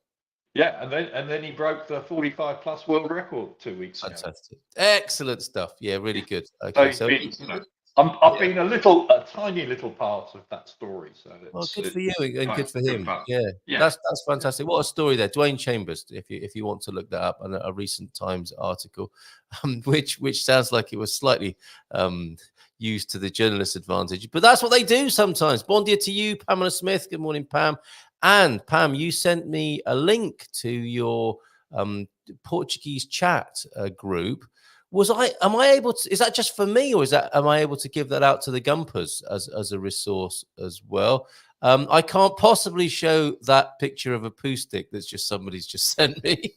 Yeah, and then he broke the 45+ world record 2 weeks ago. Fantastic, excellent stuff. Yeah, really good. Okay, so I've been a tiny little part of that story. So good for you and good for him. Yeah, that's fantastic. What a story there, Dwayne Chambers. If you want to look that up, and a recent Times article, which sounds like it was slightly used to the journalist's advantage, but that's what they do sometimes. Bon dia to you, Pamela Smith. Good morning, Pam. And Pam, you sent me a link to your Portuguese chat group. Am I able to, is that just for me, or am I able to give that out to the Gumpers as a resource as well? I can't possibly show that picture of a poo stick that's somebody's just sent me.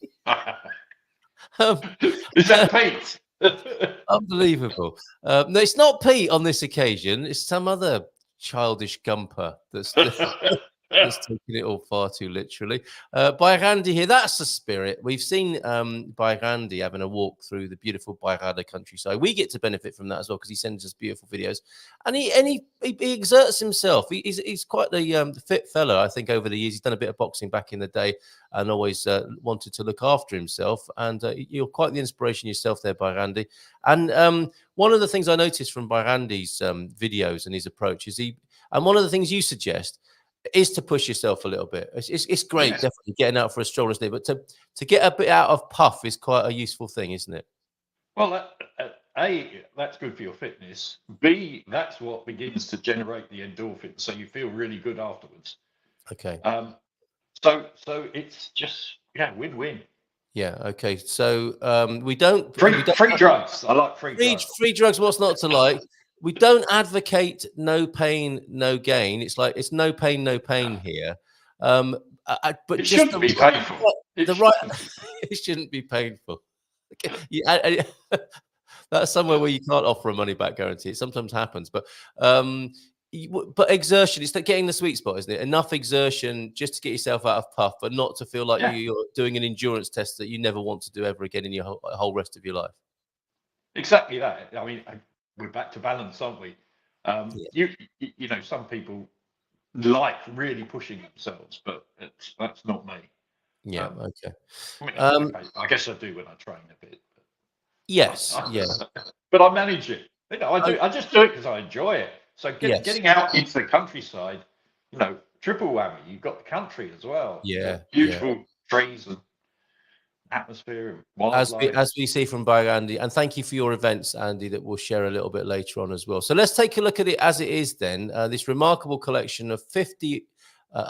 Is that Pete? Unbelievable. No, it's not Pete on this occasion. It's some other childish Gumper that's It's taking it all far too literally. Bairandi here, that's the spirit. We've seen Bairandi having a walk through the beautiful Bairrada countryside. We get to benefit from that as well because he sends us beautiful videos, and he exerts himself. He's quite the fit fellow. I think over the years he's done a bit of boxing back in the day and always wanted to look after himself. And you're quite the inspiration yourself there, Bairandi. And one of the things I noticed from Bairandi's videos and his approach is and one of the things you suggest is to push yourself a little bit. It's great, Yes. definitely getting out for a stroll, isn't it? But to get a bit out of puff is quite a useful thing, isn't it? Well, A, that's good for your fitness. B, that's what begins to generate the endorphins, so you feel really good afterwards. Okay. So it's just win-win. Yeah. Okay. So we don't free drugs. I like free drugs. Free drugs. What's not to like? We don't advocate no pain, no gain. It's like it's no pain, no pain here. But it shouldn't be painful. It shouldn't be painful. That's somewhere where you can't offer a money back guarantee. It sometimes happens, but exertion, it's getting the sweet spot, isn't it? Enough exertion just to get yourself out of puff, but not to feel like you're doing an endurance test that you never want to do ever again in your whole rest of your life. Exactly that. I mean, we're back to balance, aren't we? You know, some people like really pushing themselves, but that's not me. Yeah. Okay. I mean, I guess I do when I train a bit. But yes. But I manage it. You know, I just do it because I enjoy it. So getting out into the countryside, you know, triple whammy. You've got the country as well. Yeah. Beautiful trees and atmosphere and wildlife. As we see from Bairandi. And thank you for your events, Andy, that we'll share a little bit later on as well. So let's take a look at it as it is then. This remarkable collection of 50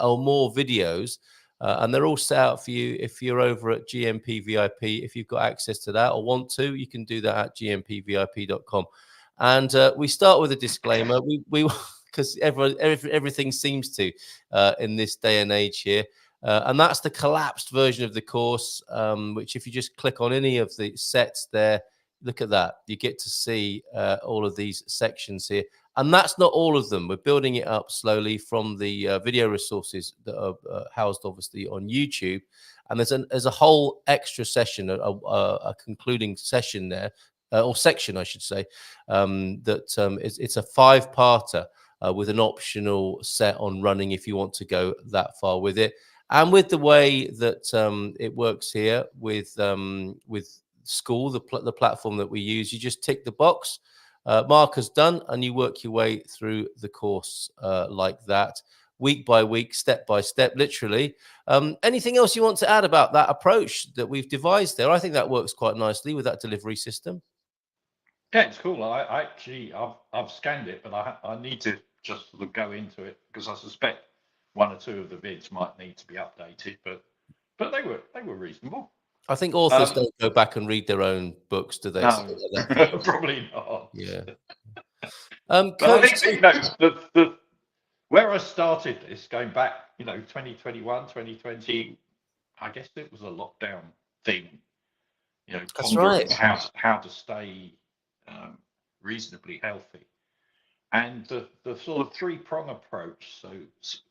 or more videos. And they're all set out for you if you're over at GMP VIP. If you've got access to that or want to, you can do that at gmpvip.com. And we start with a disclaimer. We because everything seems to in this day and age here. And that's the collapsed version of the course, which if you just click on any of the sets there, look at that. You get to see all of these sections here. And that's not all of them. We're building it up slowly from the video resources that are housed, obviously, on YouTube. And there's a whole extra session, a concluding session there, or section, I should say, it's a 5-parter with an optional set on running if you want to go that far with it. And with the way that it works here with School, the platform that we use, you just tick the box. Marker's done, and you work your way through the course like that, week by week, step by step, literally. Anything else you want to add about that approach that we've devised there? I think that works quite nicely with that delivery system. Yeah, it's cool. I've scanned it, but I need to just go into it because I suspect 1 or 2 of the vids might need to be updated, but they were reasonable. I think authors don't go back and read their own books, do they? No, probably not. Yeah. But I think, you know, where I started this, going back, you know, 2021, 2020, I guess it was a lockdown thing. You know, that's right. How to stay reasonably healthy, and the sort of 3-prong approach. So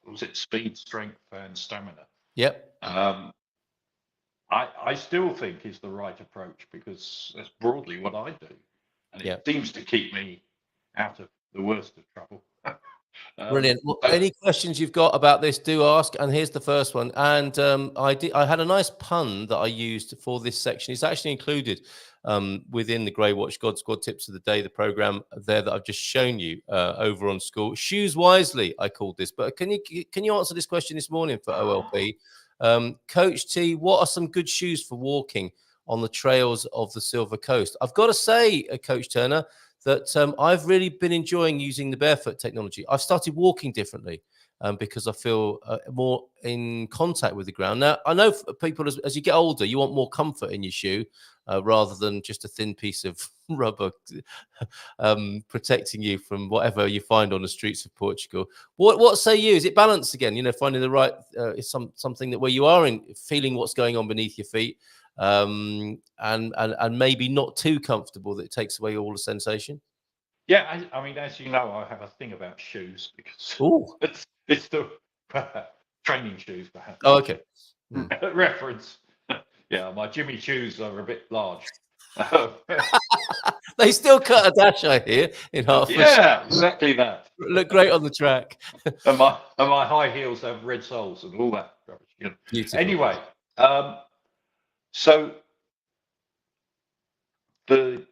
was it speed, strength, and stamina? Yep. I still think is the right approach because that's broadly what I do, and it seems to keep me out of the worst of trouble. Brilliant. Well, any questions you've got about this, do ask. And here's the first one. And I had a nice pun that I used for this section. It's actually included within the Grey Watch God Squad Tips of the Day, the program there that I've just shown you over on School. Shoes wisely, I called this. But can you answer this question this morning for OLP? Coach T, what are some good shoes for walking on the trails of the Silver Coast? I've got to say, Coach Turner, that I've really been enjoying using the barefoot technology. I've started walking differently because I feel more in contact with the ground. Now, I know people, as you get older, you want more comfort in your shoe rather than just a thin piece of rubber protecting you from whatever you find on the streets of Portugal. What say you? Is it balance again? You know, finding the right, something that where you are in feeling what's going on beneath your feet. And maybe not too comfortable that it takes away all the sensation. Yeah, I mean, as you know, I have a thing about shoes because it's the training shoes, perhaps. Oh, okay. Reference. Yeah, my Jimmy shoes are a bit large. They still cut a dash, I hear, in Hertfordshire. Yeah, exactly that. Look great on the track. And my high heels have red soles and all that rubbish. You know. Beautiful. Anyway, so the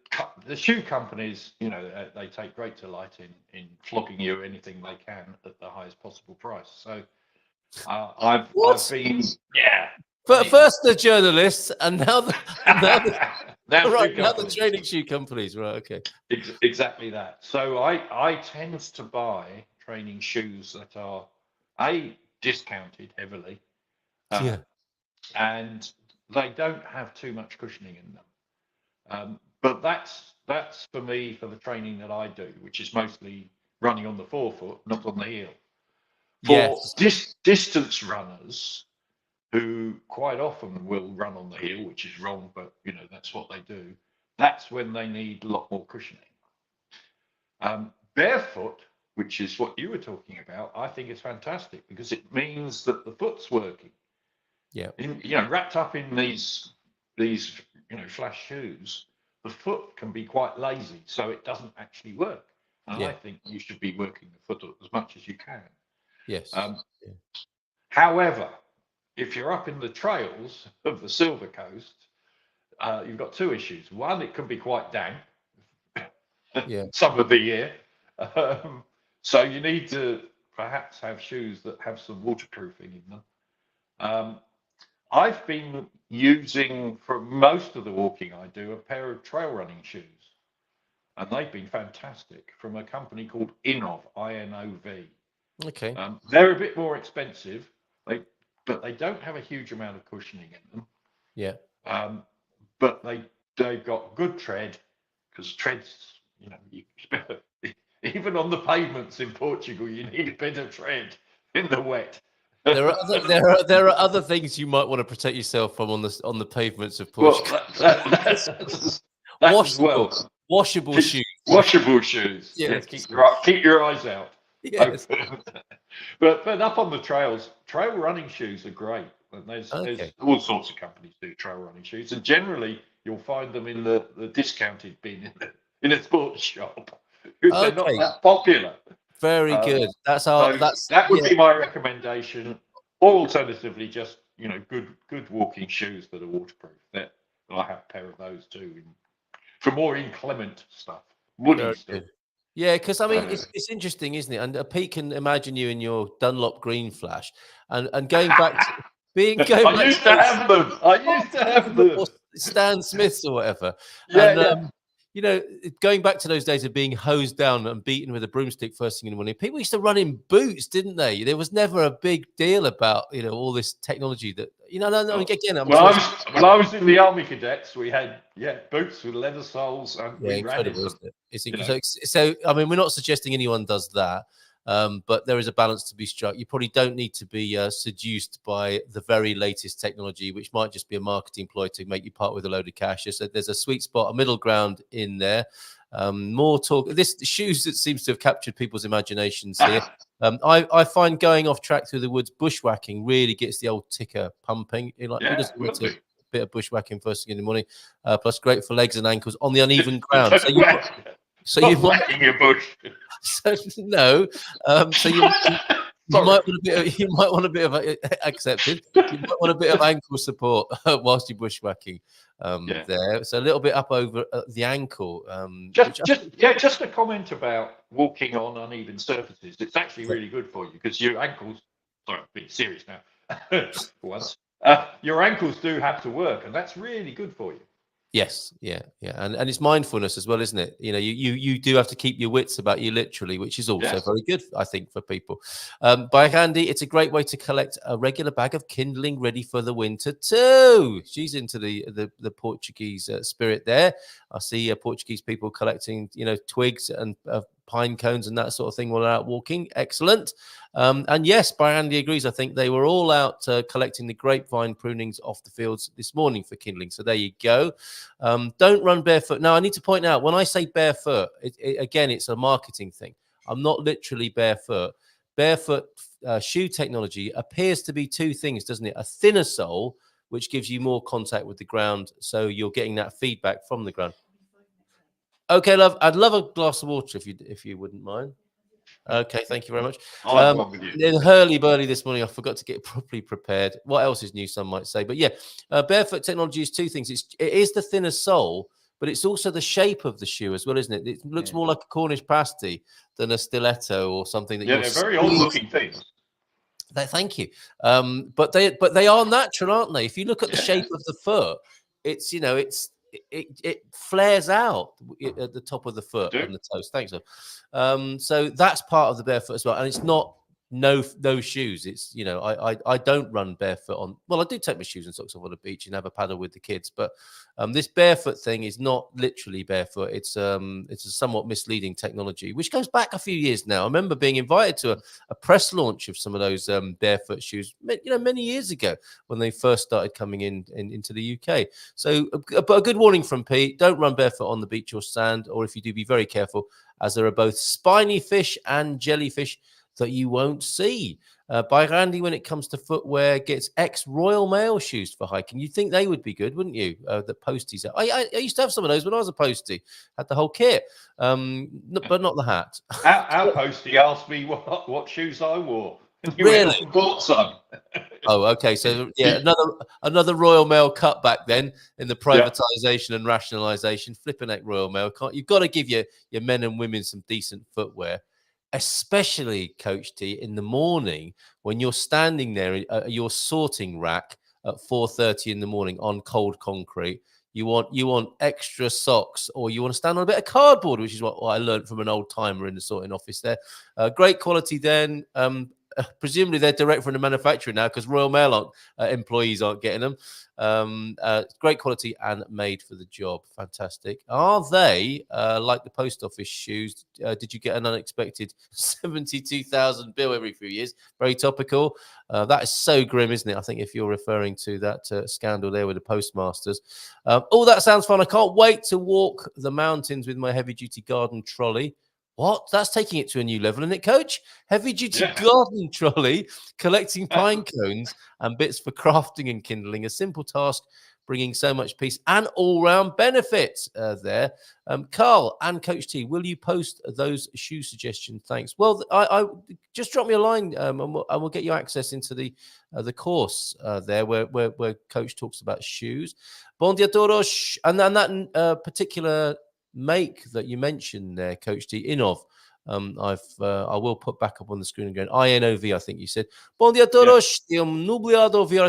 shoe companies, you know, they take great delight in flogging you anything they can at the highest possible price. So I've been But first the journalists, and now the now the training shoe companies. Right, okay. Exactly that. So I tend to buy training shoes that are discounted heavily, and they don't have too much cushioning in them. But that's for me for the training that I do, which is mostly running on the forefoot, not on the heel. For distance runners, who quite often will run on the heel, which is wrong, but you know that's what they do. That's when they need a lot more cushioning. Barefoot, which is what you were talking about, I think is fantastic because it means that the foot's working. Yeah. Wrapped up in these flash shoes, the foot can be quite lazy, so it doesn't actually work. And I think you should be working the foot as much as you can. Yes. However, if you're up in the trails of the Silver Coast, you've got two issues. One, it can be quite damp some of the year. So you need to perhaps have shoes that have some waterproofing in them. I've been using, for most of the walking I do, a pair of trail running shoes. And they've been fantastic from a company called Inov, INOV. Okay. They're a bit more expensive, but they don't have a huge amount of cushioning in them. Yeah. But they've got good tread, because treads, even on the pavements in Portugal, you need a bit of tread in the wet. There are other things you might want to protect yourself from on the pavements of Portugal. Washable shoes. Washable shoes. Yes. Keep your eyes out. Yes. But up on the trails, trail running shoes are great. And there's all sorts of companies do trail running shoes, and generally you'll find them in the discounted bin in a sports shop because they're not that popular. Very good. That would be my recommendation. Or alternatively, just good walking shoes that are waterproof. That I have a pair of those too for more inclement stuff, woody stuff. Yeah, because I mean it's interesting, isn't it? And Pete can imagine you in your Dunlop Green Flash, and going back to being. I used to have them. Stan Smiths or whatever. Yeah. Going back to those days of being hosed down and beaten with a broomstick first thing in the morning, people used to run in boots, didn't they? There was never a big deal about, all this technology that, again, when I was in the Army Cadets, we had, boots with leather soles. And we incredible, isn't it? It's incredible. So, I mean, we're not suggesting anyone does that. But there is a balance to be struck. You probably don't need to be seduced by the very latest technology, which might just be a marketing ploy to make you part with a load of cash. There's a sweet spot, a middle ground in there. More talk. This shoes that seems to have captured people's imaginations here. I find going off track through the woods bushwhacking really gets the old ticker pumping. Who doesn't want a bit of bushwhacking first thing in the morning? Plus, great for legs and ankles on the uneven ground. So you're whacking a bush. So no. So you might want a bit of accepted. You might want a bit of ankle support whilst you're bushwhacking. There. So a little bit up over the ankle. Just a comment about walking on uneven surfaces. It's actually really good for you because your ankles. Sorry, I'm being serious now. For once, your ankles do have to work, and that's really good for you. Yes, and it's mindfulness as well, isn't it? You do have to keep your wits about you literally, which is also very good, I think, for people. By Handy, it's a great way to collect a regular bag of kindling ready for the winter too. She's into the Portuguese spirit there. I see Portuguese people collecting, twigs and pine cones and that sort of thing while they're out walking. Excellent. And yes, by Andy agrees. I think they were all out collecting the grapevine prunings off the fields this morning for kindling. So there you go. Don't run barefoot. Now, I need to point out, when I say barefoot, again, it's a marketing thing. I'm not literally barefoot, barefoot shoe technology appears to be two things, doesn't it? A thinner sole, which gives you more contact with the ground, so you're getting that feedback from the ground. Okay, love. I'd love a glass of water if you wouldn't mind. Okay, thank you very much. In hurly-burly this morning, I forgot to get properly prepared. What else is new, some might say. But yeah, barefoot technology is two things. It is the thinner sole, but it's also the shape of the shoe as well, isn't it? It looks more like a Cornish pasty than a stiletto or something that you're... they're very odd-looking things. Thank you. But they are natural, aren't they? If you look at the shape of the foot, it's, you know, it flares out at the top of the foot and the toes. Thanks, sir. So that's part of the barefoot as well, and it's not no shoes. It's, you know, I don't run barefoot on. Well, I do take my shoes and socks off on the beach and have a paddle with the kids, but this barefoot thing is not literally barefoot. It's a somewhat misleading technology, which goes back a few years now. I remember being invited to a press launch of some of those barefoot shoes, you know, many years ago when they first started coming into the UK. So, but a good warning from Pete: don't run barefoot on the beach or sand, or if you do, be very careful, as there are both spiny fish and jellyfish that you won't see. By Randy, when it comes to footwear, gets ex-Royal Mail shoes for hiking. You'd think they would be good, wouldn't you? The posties. I used to have some of those when I was a postie. Had the whole kit, but not the hat. Our postie asked me what shoes I wore. And you really? Bought some. Oh, okay. So yeah, another Royal Mail cutback then in the privatisation and rationalisation. Flipping at Royal Mail. You've got to give your men and women some decent footwear. Especially, Coach T, in the morning when you're standing there at your sorting rack at 4:30 in the morning on cold concrete. You want extra socks, or you want to stand on a bit of cardboard, which is what I learned from an old timer in the sorting office there. Great quality then. Presumably they're direct from the manufacturer now, because Royal Mail employees aren't getting them. Great quality and made for the job. Fantastic. Are they like the post office shoes? Did you get an unexpected 72,000 bill every few years? Very topical. That is so grim, isn't it? I think if you're referring to that scandal there with the postmasters. Oh, that sounds fun. I can't wait to walk the mountains with my heavy duty garden trolley. What? That's taking it to a new level, isn't it, Coach? Heavy-duty garden trolley, collecting pine cones and bits for crafting and kindling. A simple task, bringing so much peace and all-round benefits there. Carl and Coach T, will you post those shoe suggestions? Thanks. Well, I just drop me a line and we'll get you access into the course there where Coach talks about shoes. Bon dia todos. And then that particular make that you mentioned there, Coach T, Inov. I will put back up on the screen again. INOV, I think you said. Bon dia todos.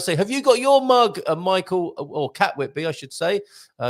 Say, have you got your mug, Michael, or Cat Whitby, I should say?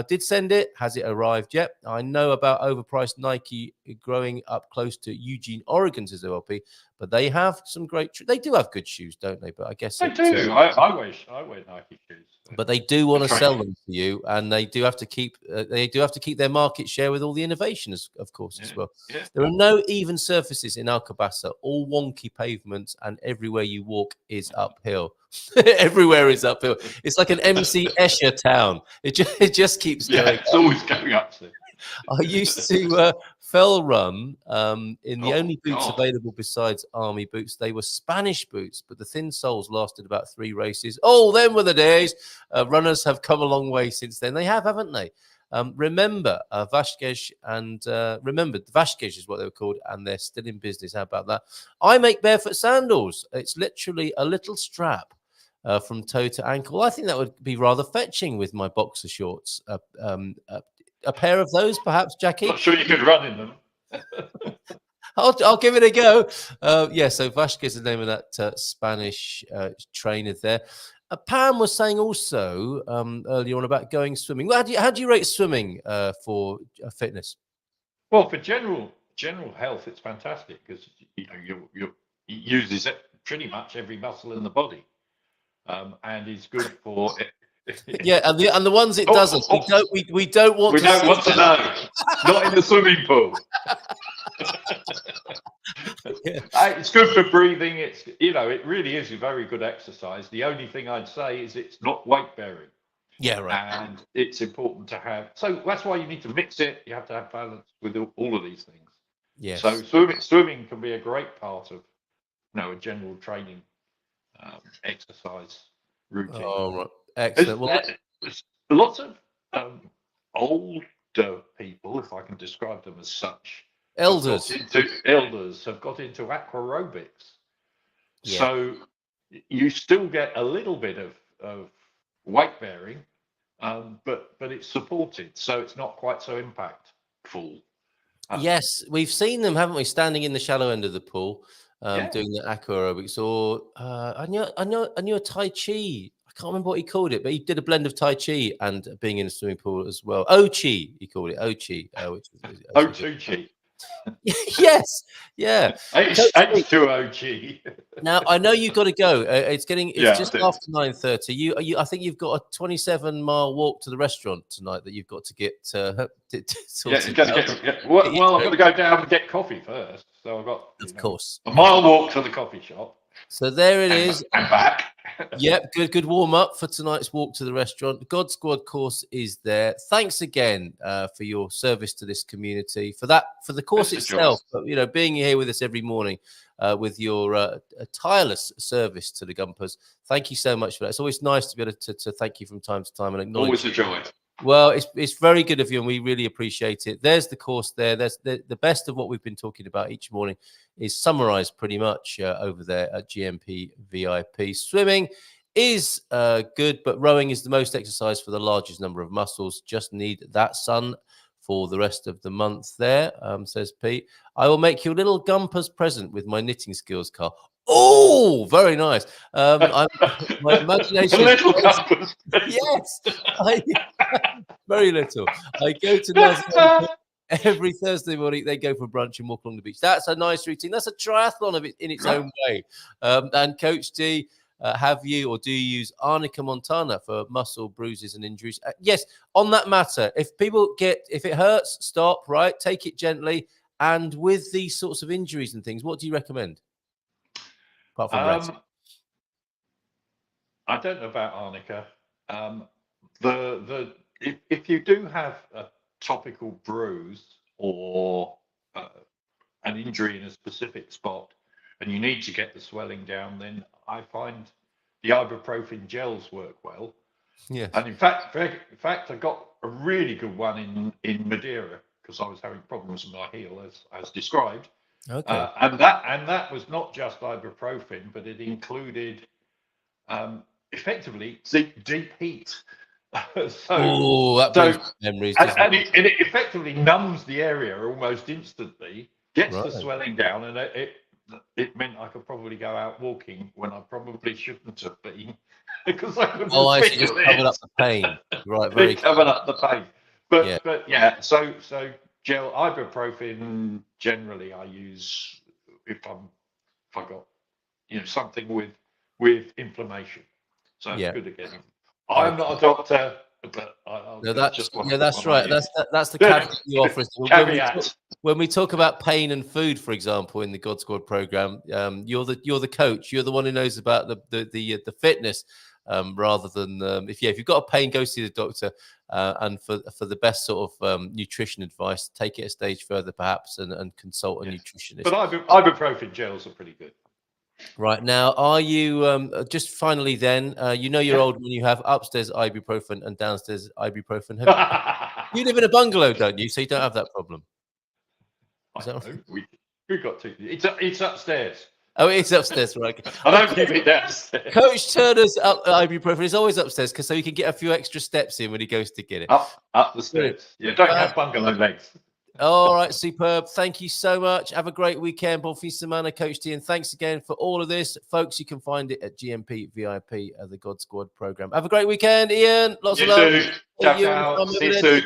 Did send it. Has it arrived yet? I know about overpriced Nike growing up close to Eugene, Oregon, says OLP, but they have some great. They do have good shoes, don't they? But I guess they do. I wear Nike shoes. But they do want to sell them to you, and they do have to keep their market share with all the innovation, of course, as well. Yeah. There are no even surfaces in Alcobaça, all wonky pavements, and everywhere you walk is uphill. Everywhere is uphill. It's like an MC Escher town. It just keeps going. It's always going up. I used to fell run in the only boots available besides army boots. They were Spanish boots, but the thin soles lasted about 3 races. Oh, them were the days. Runners have come a long way since then. They have, haven't they? Remember Vasquez and Vasquez is what they were called, and they're still in business. How about that? I make barefoot sandals. It's literally a little strap from toe to ankle. I think that would be rather fetching with my boxer shorts. A pair of those, perhaps, Jackie? Not sure you could run in them. I'll give it a go. So Vasquez is the name of that Spanish trainer there. Pam was saying also earlier on about going swimming. Well, how do you rate swimming for fitness? Well, for general health, it's fantastic because it uses pretty much every muscle in the body, and is good for it. Yeah, and the ones it doesn't, we don't want to know. Not in the swimming pool. It's good for breathing. It really is a very good exercise. The only thing I'd say is it's not weight bearing. Yeah, right. And it's important to have. So that's why you need to mix it. You have to have balance with all of these things. Yes. So swimming can be a great part of a general training exercise routine. Oh, right. Excellent. There's lots of older people, if I can describe them as such, Elders have got into aquarobics. Yeah. So you still get a little bit of weight bearing, but it's supported, so it's not quite so impactful. Yes, we've seen them, haven't we, standing in the shallow end of the pool, doing the aqua aerobics. Or I knew a Tai Chi. I can't remember what he called it, but he did a blend of Tai Chi and being in a swimming pool as well. Ochi, he called it Ochi, which is Otuchi. Yes, yeah. H2OG. Now I know you've got to go. It's just after 9:30. I think you've got a 27-mile walk to the restaurant tonight that you've got to get sorted. Well, I've got to go down and get coffee first. So I've got, of course, a mile walk to the coffee shop. So there it is. And back. Yep, good warm up for tonight's walk to the restaurant. The God Squad course is there. Thanks again for your service to this community, for the course itself. But, being here with us every morning with your tireless service to the Gumpers. Thank you so much for that. It's always nice to be able to thank you from time to time and acknowledge. Always a joy. Well, it's very good of you, and we really appreciate it. There's the course there. There's the best of what we've been talking about each morning is summarized pretty much over there at GMP VIP. Swimming is good, but rowing is the most exercise for the largest number of muscles. Just need that sun for the rest of the month there, says Pete. I will make you a little Gumpers present with my knitting skills, Carl. Oh, very nice. My imagination. Little Gumpers. Yes. Very little. I go to Nazareth every Thursday morning. They go for brunch and walk along the beach. That's a nice routine. That's a triathlon of it in its own way. And Coach D, have you or do you use Arnica montana for muscle bruises and injuries? Yes. On that matter, if it hurts, stop. Right, take it gently. And with these sorts of injuries and things, what do you recommend? Apart from rest. I don't know about Arnica. If you do have a topical bruise or an injury in a specific spot and you need to get the swelling down, then I find the ibuprofen gels work well. Yeah. And in fact, I got a really good one in Madeira because I was having problems with my heel as described. Okay. And that was not just ibuprofen, but it included effectively deep heat. That brings memories. And it effectively numbs the area almost instantly, gets the swelling down, and it meant I could probably go out walking when I probably shouldn't have been because I couldn't feel I see, just covered up the pain. Right, very covered up the pain. But yeah, so gel ibuprofen generally I use if I got something with inflammation. So it's good again. I'm not a doctor, but that's right. That's the caveat you offer us. When we talk about pain and food, for example, in the God Squad program, you're the coach. You're the one who knows about the fitness, rather than if you've got a pain, go see the doctor. And for the best sort of nutrition advice, take it a stage further, perhaps, and consult a nutritionist. But ibuprofen gels are pretty good. Right now, are you just finally then? You're old when you have upstairs ibuprofen and downstairs ibuprofen. You live in a bungalow, don't you? So you don't have that problem. We've got two. It's upstairs. Oh, it's upstairs, right? I don't keep it downstairs. Coach Turner's ibuprofen is always upstairs so he can get a few extra steps in when he goes to get it. Up the stairs. Yeah, don't have bungalow legs. All right, superb. Thank you so much. Have a great weekend. Bon fin semana, Coach D. And thanks again for all of this. Folks, you can find it at GMP VIP, the God Squad program. Have a great weekend, Ian. Lots of love. Ciao. See you soon.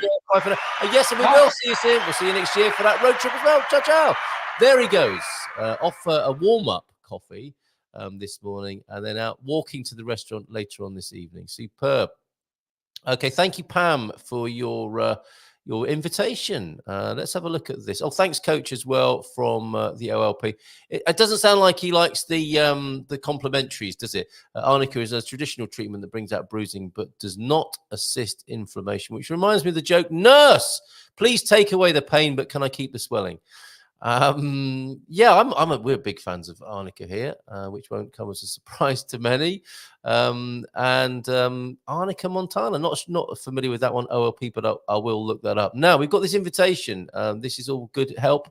Yes, and we will see you soon. We'll see you next year for that road trip as well. Ciao, ciao. There he goes. Off a warm-up coffee this morning and then out walking to the restaurant later on this evening. Superb. Okay, thank you, Pam, for your invitation. Let's have a look at this. Oh, thanks, Coach, as well from the OLP. It doesn't sound like he likes the complementaries, does it? Arnica is a traditional treatment that brings out bruising but does not assist inflammation, which reminds me of the joke, nurse, please take away the pain, but can I keep the swelling? We're big fans of Arnica here, which won't come as a surprise to many. Arnica Montana, not familiar with that one, OLP, but I will look that up. Now we've got this invitation. This is all good help.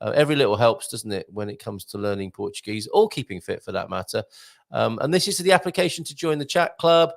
Every little helps, doesn't it, when it comes to learning Portuguese or keeping fit for that matter. And this is the application to join the chat club.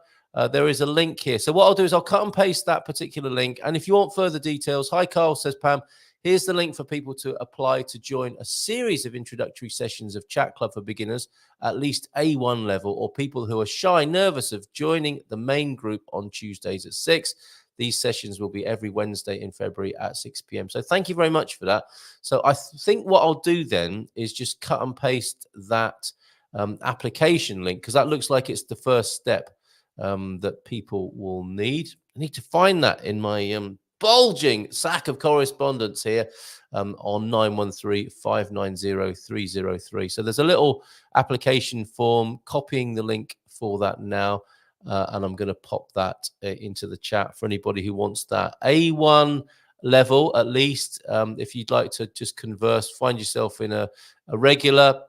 There is a link here. So what I'll do is I'll cut and paste that particular link. And if you want further details, hi Carl, says Pam, here's the link for people to apply to join a series of introductory sessions of Chat Club for beginners, at least A1 level, or people who are shy, nervous of joining the main group on Tuesdays at 6. These sessions will be every Wednesday in February at 6 p.m. So thank you very much for that. So I think what I'll do then is just cut and paste that application link, because that looks like it's the first step that people will need. I need to find that in my bulging sack of correspondence here on 913-590-303. So there's a little application form, copying the link for that now, and I'm going to pop that into the chat for anybody who wants that A1 level at least. If you'd like to just converse, find yourself in a regular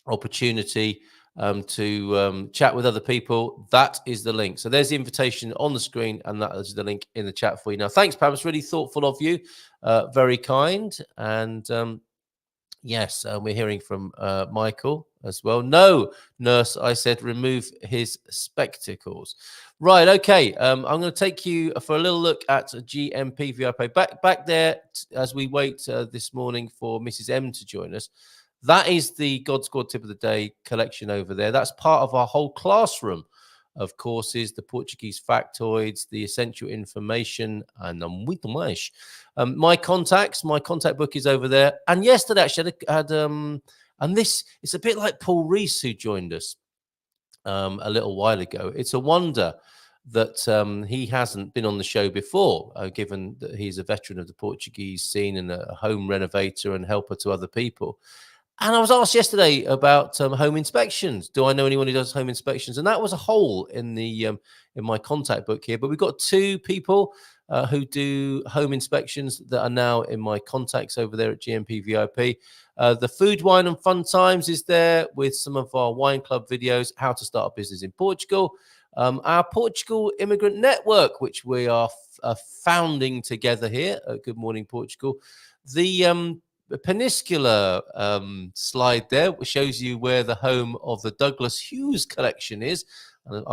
opportunity to chat with other people, that is the link. So there's the invitation on the screen, and that is the link in the chat for you. Now, thanks, Pam. It's really thoughtful of you. Very kind. And yes, we're hearing from Michael as well. No, nurse, I said, remove his spectacles. Right, okay. I'm going to take you for a little look at GMP VIP. Back there, as we wait this morning for Mrs. M to join us. That is the God Squad Tip of the Day collection over there. That's part of our whole classroom of courses, the Portuguese factoids, the essential information, and muito mais. My contact book is over there. And yesterday, actually, I had and this, it's a bit like Paul Rees, who joined us a little while ago. It's a wonder that he hasn't been on the show before, given that he's a veteran of the Portuguese scene and a home renovator and helper to other people. And I was asked yesterday about home inspections. Do I know anyone who does home inspections? And that was a hole in the in my contact book here. But we've got 2 people who do home inspections that are now in my contacts over there at GMP VIP. The Food, Wine and Fun Times is there with some of our wine club videos, how to start a business in Portugal. Our Portugal Immigrant Network, which we are founding together here at Good Morning Portugal. The Peninsular slide there, which shows you where the home of the Douglas Hughes collection is. And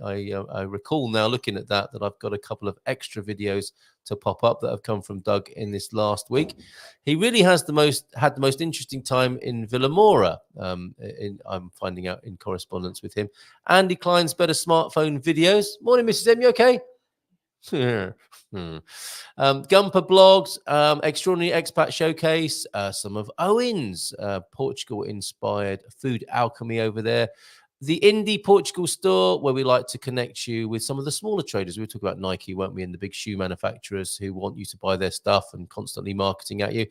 I recall now looking at that I've got a couple of extra videos to pop up that have come from Doug in this last week. He really has had the most interesting time in Villamora. I'm finding out in correspondence with him. Andy Klein's Better Smartphone Videos. Morning, Mrs. M. You okay? Gumper blogs, Extraordinary Expat Showcase, some of Owen's Portugal inspired food alchemy over there, the Indie Portugal store, where we like to connect you with some of the smaller traders. We were talking about Nike, weren't we, and the big shoe manufacturers who want you to buy their stuff and constantly marketing at you.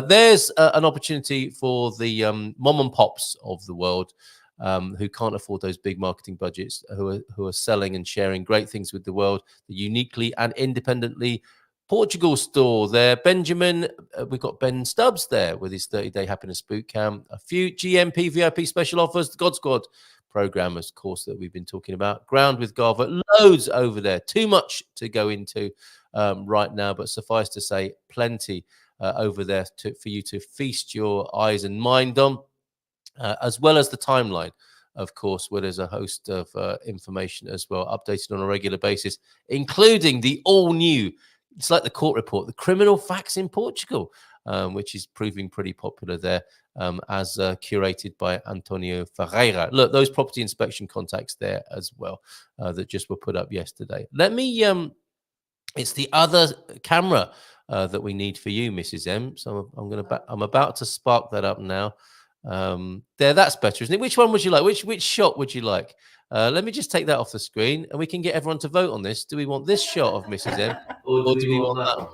There's an opportunity for the mom and pops of the world, who can't afford those big marketing budgets, who are selling and sharing great things with the world, the uniquely and independently Portugal store there. Benjamin, we've got Ben Stubbs there with his 30-day happiness boot camp, a few GMP VIP special offers, the God Squad program, of course, that we've been talking about, Ground with Garva, loads over there, too much to go into right now, but suffice to say, plenty over there for you to feast your eyes and mind on. As well as the timeline, of course, where there's a host of information as well, updated on a regular basis, including the all-new, it's like the court report, the criminal facts in Portugal, which is proving pretty popular there, as curated by Antonio Ferreira. Look, those property inspection contacts there as well that just were put up yesterday. Let me, it's the other camera that we need for you, Mrs. M. So I'm about to spark that up now. There, that's better, isn't it? Which one would you like? Which shot would you like? Let me just take that off the screen and we can get everyone to vote on this. Do we want this shot of Mrs. M or do we want that one?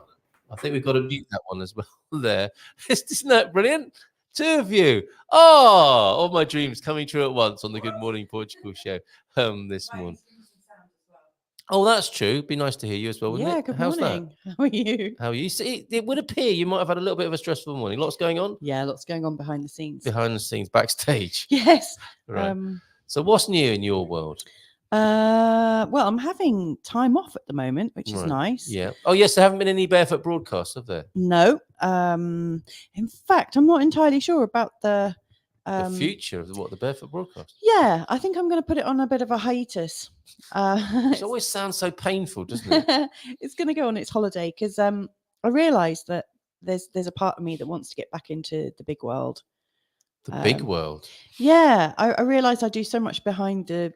I think we've got to mute that one as well there. Isn't that brilliant? 2 of you. Oh, all my dreams coming true at once on the Good Morning Portugal show this morning. Oh, that's true. Be nice to hear you as well, wouldn't Yeah, it? good How's morning. How are you? that? How are you? See, it would appear you might have had a little bit of a stressful morning. Lots going on Yeah, lots going on behind the scenes. behind the scenes, backstage. Yes. Right. So what's new in your world? Well, I'm having time off at the moment, which is Right. nice. Yeah. Oh, yes, there haven't been any barefoot broadcasts, have there? No. In fact, I'm not entirely sure about the future of the barefoot broadcast. Yeah, I think I'm going to put it on a bit of a hiatus. It always sounds so painful, doesn't it? It's going to go on its holiday because I realised that there's a part of me that wants to get back into the big world. The big world. Yeah, I realised I do so much behind the,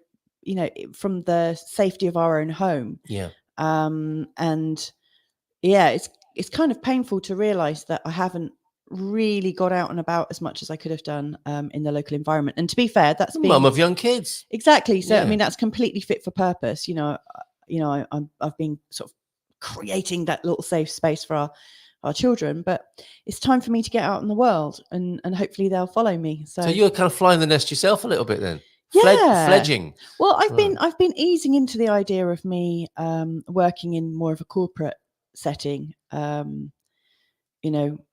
from the safety of our own home. Yeah. And yeah, it's kind of painful to realise that I haven't really got out and about as much as I could have done in the local environment. And to be fair, that's been mum of young kids. Exactly. So Yeah. I mean, that's completely fit for purpose. I've been sort of creating that little safe space for our children, but it's time for me to get out in the world and hopefully they'll follow me. So you're kind of flying the nest yourself a little bit then. Yeah. Fledging. Well, I've been easing into the idea of me working in more of a corporate setting.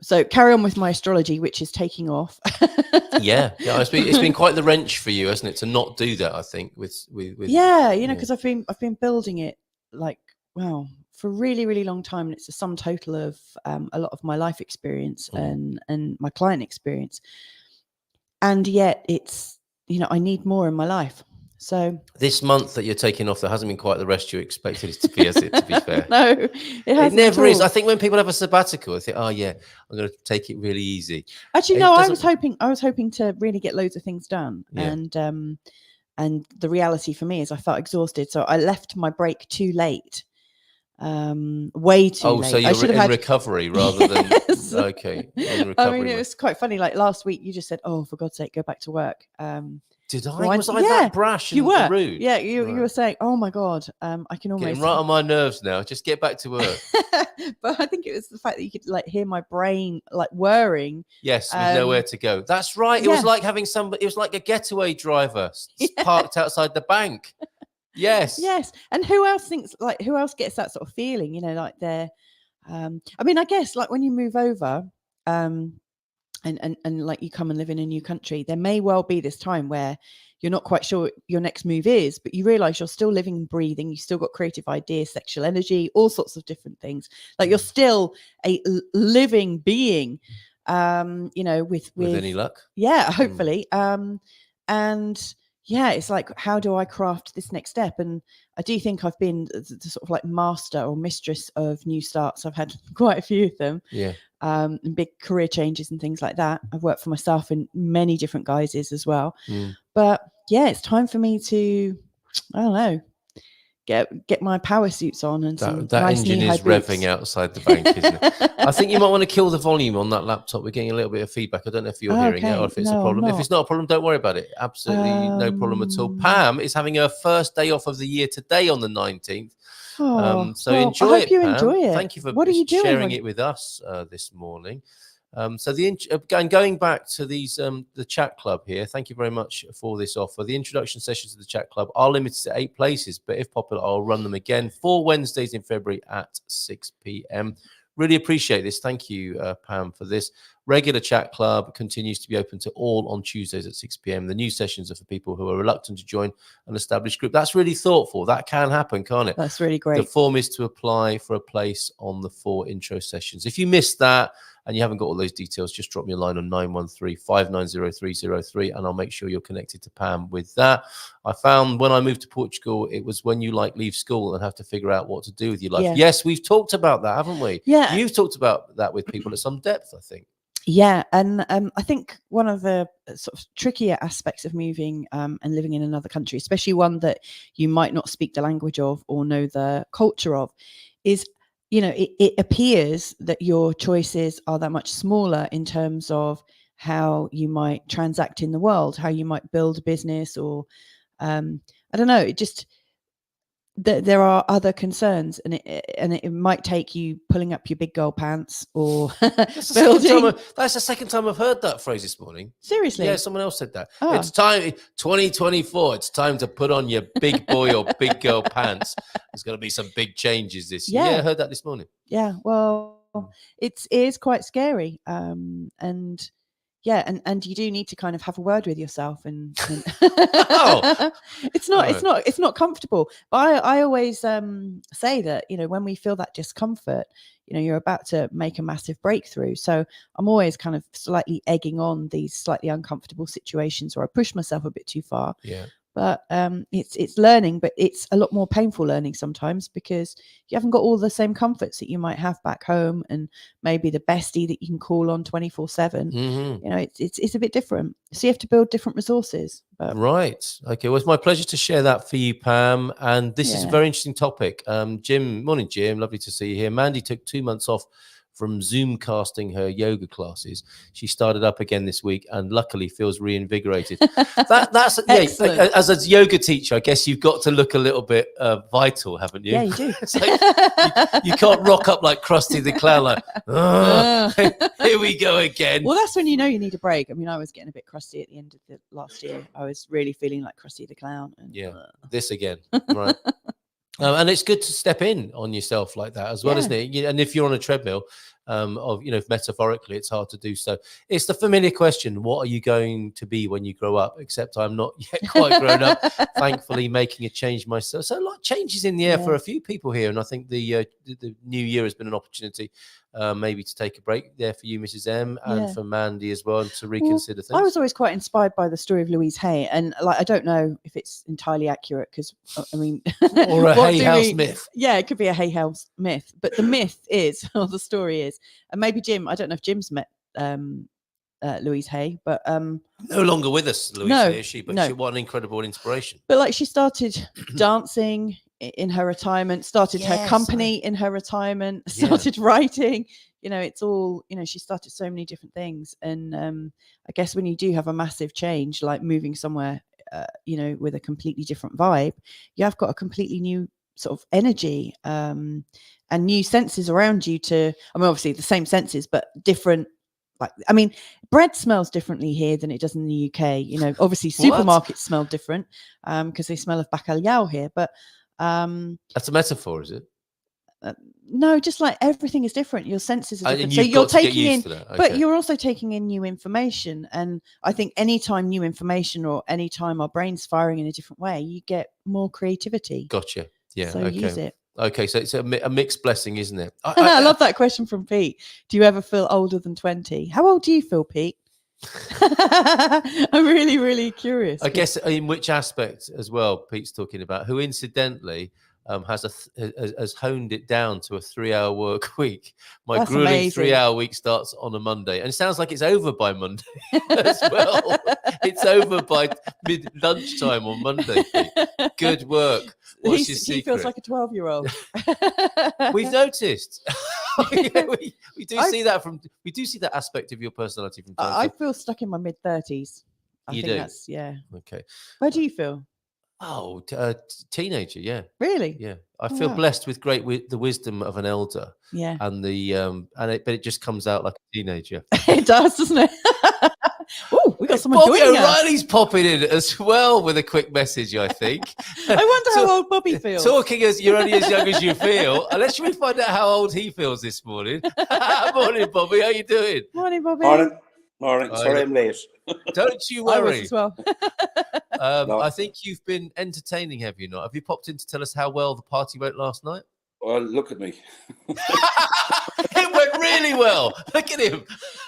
So carry on with my astrology, which is taking off. yeah, it's been quite the wrench for you, hasn't it, to not do that? I think with because I've been building it for a really, really long time, and it's a sum total of a lot of my life experience and my client experience, and yet it's I need more in my life. So this month that you're taking off, there hasn't been quite the rest you expected it to be, has it? To be fair, no, it never is. I think when people have a sabbatical, I think, oh yeah, I'm going to take it really easy. Actually, no, I was hoping to really get loads of things done, Yeah. and the reality for me is I felt exhausted, so I left my break too late. Way too late. So you're in recovery rather than okay. In recovery. I mean, it was quite funny. Like last week, you just said, "Oh, for God's sake, go back to work." Did I? Was I that brash and rude? Yeah, you were saying, "Oh my God, I can almost." Getting right on my nerves now. Just get back to work. But I think it was the fact that you could hear my brain whirring. Yes, with nowhere to go. That's right. It was like having somebody. It was like a getaway driver parked outside the bank. Yes. Yes. And who else gets that sort of feeling? They're. I mean, I guess when you move over, and you come and live in a new country, there may well be this time where you're not quite sure what your next move is, but you realize you're still living and breathing. You still got creative ideas, sexual energy, all sorts of different things. You're still a living being, with any luck. Yeah, hopefully. And yeah, it's how do I craft this next step? And I do think I've been the sort of master or mistress of new starts. I've had quite a few of them. Yeah. And big career changes and things like that. I've worked for myself in many different guises as well. But yeah, it's time for me to, I don't know, get my power suits on and that nice engine is revving outside the bank, isn't it? I think you might want to kill the volume on that laptop. We're getting a little bit of feedback. I don't know if you're hearing it or if it's a problem. If it's not a problem, don't worry about it. Absolutely no problem at all. Pam is having her first day off of the year today on the 19th. Enjoy it, Pam. Enjoy it. Thank you for sharing it with us this morning. Going back to these the chat club here, thank you very much for this offer. The introduction sessions to the chat club are limited to 8 places, but if popular, I'll run them again 4 Wednesdays in February at 6 p.m. Really appreciate this. Thank you, Pam, for this. Regular chat club continues to be open to all on Tuesdays at 6 p.m. The new sessions are for people who are reluctant to join an established group. That's really thoughtful. That can happen, can't it? That's really great. The form is to apply for a place on the 4 intro sessions. If you missed that and you haven't got all those details, just drop me a line on 913-590-303 and I'll make sure you're connected to Pam with that. I found when I moved to Portugal, it was when you leave school and have to figure out what to do with your life. Yeah. Yes, we've talked about that, haven't we? Yeah. You've talked about that with people at some depth, I think. Yeah, and I think one of the sort of trickier aspects of moving and living in another country, especially one that you might not speak the language of or know the culture of, is, it appears that your choices are that much smaller in terms of how you might transact in the world, how you might build a business, or I don't know, there are other concerns, and it might take you pulling up your big girl pants or building. That's the second time I've heard that phrase this morning. Seriously? Yeah, someone else said that. Oh. It's time, 2024. It's time to put on your big boy or big girl pants. There's going to be some big changes this year. Yeah, I heard that this morning. Yeah, well, it is quite scary, and you do need to kind of have a word with yourself, and Oh. it's not comfortable. But I always say that, you know, when we feel that discomfort, you know, you're about to make a massive breakthrough. So I'm always kind of slightly egging on these slightly uncomfortable situations where I push myself a bit too far. Yeah. But it's learning, but it's a lot more painful learning sometimes, because you haven't got all the same comforts that you might have back home, and maybe the bestie that you can call on 24/7. Mm-hmm. You know, it's a bit different. So you have to build different resources. But right. Okay. Well, it's my pleasure to share that for you, Pam. And this is a very interesting topic. Jim, morning, Jim. Lovely to see you here. Mandy took 2 months off from Zoom casting her yoga classes. She started up again this week and luckily feels reinvigorated. That's as a yoga teacher, I guess you've got to look a little bit vital, haven't you? Yeah, you do. you can't rock up like Krusty the Clown, like, here we go again. Well, that's when you know you need a break. I mean, I was getting a bit crusty at the end of the last year. I was really feeling like Krusty the Clown. And, this again, right. And it's good to step in on yourself like that as well, isn't it? And if you're on a treadmill, metaphorically, it's hard to do so. It's the familiar question: what are you going to be when you grow up? Except I'm not yet quite grown up. Thankfully, making a change myself. So a lot of changes in the air for a few people here, and I think the new year has been an opportunity. Maybe to take a break there for you, Mrs. M, and for Mandy as well, to reconsider things. I was always quite inspired by the story of Louise Hay, and like I don't know if it's entirely accurate, because I mean, or a Hay House myth. Yeah, it could be a Hay House myth, but the myth is, or the story is, and maybe Jim. I don't know if Jim's met Louise Hay, but no longer with us, Louise Hay, is she? But she, what an incredible inspiration. But like, she started dancing in her retirement, started her company in her retirement, started writing, you know, it's all, you know, she started so many different things. And I guess when you do have a massive change, like moving somewhere, you know, with a completely different vibe, you have got a completely new sort of energy and new senses around you I mean, obviously the same senses, but different. Like, I mean, bread smells differently here than it does in the UK. You know, obviously supermarkets smell different because they smell of bacalhau here, but that's a metaphor, is it? No, just like everything is different. Your senses are different. So you're taking in, but you're also taking in new information. And I think anytime new information, or anytime our brain's firing in a different way, you get more creativity. Gotcha. Yeah. So use it. Okay, so it's a mixed blessing, isn't it? I love that question from Pete. Do you ever feel older than 20? How old do you feel, Pete? I'm really, really curious. I guess in which aspect as well, Pete's talking about, who incidentally has honed it down to a 3-hour work week. My That's grueling amazing. 3-hour week starts on a Monday, and it sounds like it's over by Monday as well. It's over by lunchtime on Monday. Pete. Good work. What's your secret? He feels like a 12-year-old. We've noticed. we do see that aspect of your personality from time to time. I feel stuck in my mid-30s. You think do? That's, yeah. Okay. Where do you feel? Oh, teenager, yeah. Really? Yeah. I feel blessed with the wisdom of an elder. Yeah. And but it just comes out like a teenager. It does, doesn't it? Oh, we got someone Bobby joining O'Reilly's popping in as well with a quick message, I think. I wonder how old Bobby feels. Talking as you're only as young as you feel. Let's we find out how old he feels this morning. Morning, Bobby. How you doing? Morning, Bobby. Morning. Sorry I'm late. Don't you worry. I was as well. No. I think you've been entertaining, have you not? Have you popped in to tell us how well the party went last night? Well, look at me. It went really well. Look at him.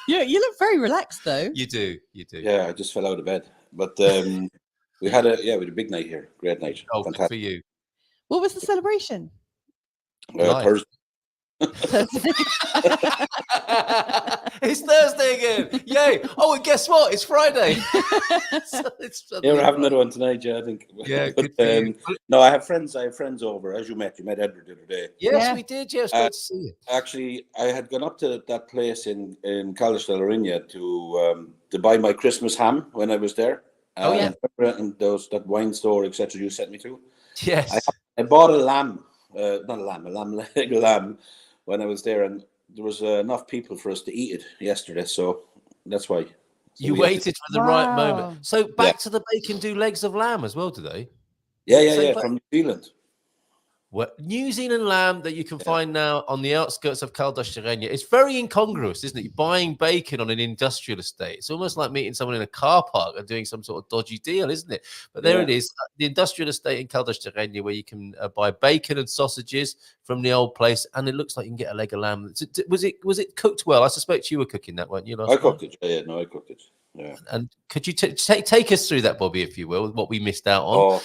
You look very relaxed, though. You do. Yeah, I just fell out of bed. But we had a big night here. Great night. Oh, good for you. What was the celebration? Thursday. It's Thursday again. Yay. Oh, and guess what? It's Friday. We're having another one tonight, I think. Yeah, but, no, I have friends over, as you met Edward the other day. Yes, we did. Yes, great to see you. Actually, I had gone up to that place in College del Ariña to buy my Christmas ham when I was there. And that wine store, etc. you sent me to. Yes. I bought a lamb, not a lamb, leg of lamb when I was there, and there was enough people for us to eat it yesterday, so that's why. So You waited for the right Wow. moment. So back to the bacon do legs of lamb as well, do they? Yeah, from New Zealand. Well, New Zealand lamb that you can find now on the outskirts of Cal d'Ostareña. It's very incongruous, isn't it? You're buying bacon on an industrial estate. It's almost like meeting someone in a car park and doing some sort of dodgy deal, isn't it? But there it is, the industrial estate in Cal d'Ostareña, where you can buy bacon and sausages from the old place, and it looks like you can get a leg of lamb. Was it cooked well? I suspect you were cooking that, weren't you? I cooked it. I cooked it. Yeah. And could you take us through that, Bobby, if you will, what we missed out on?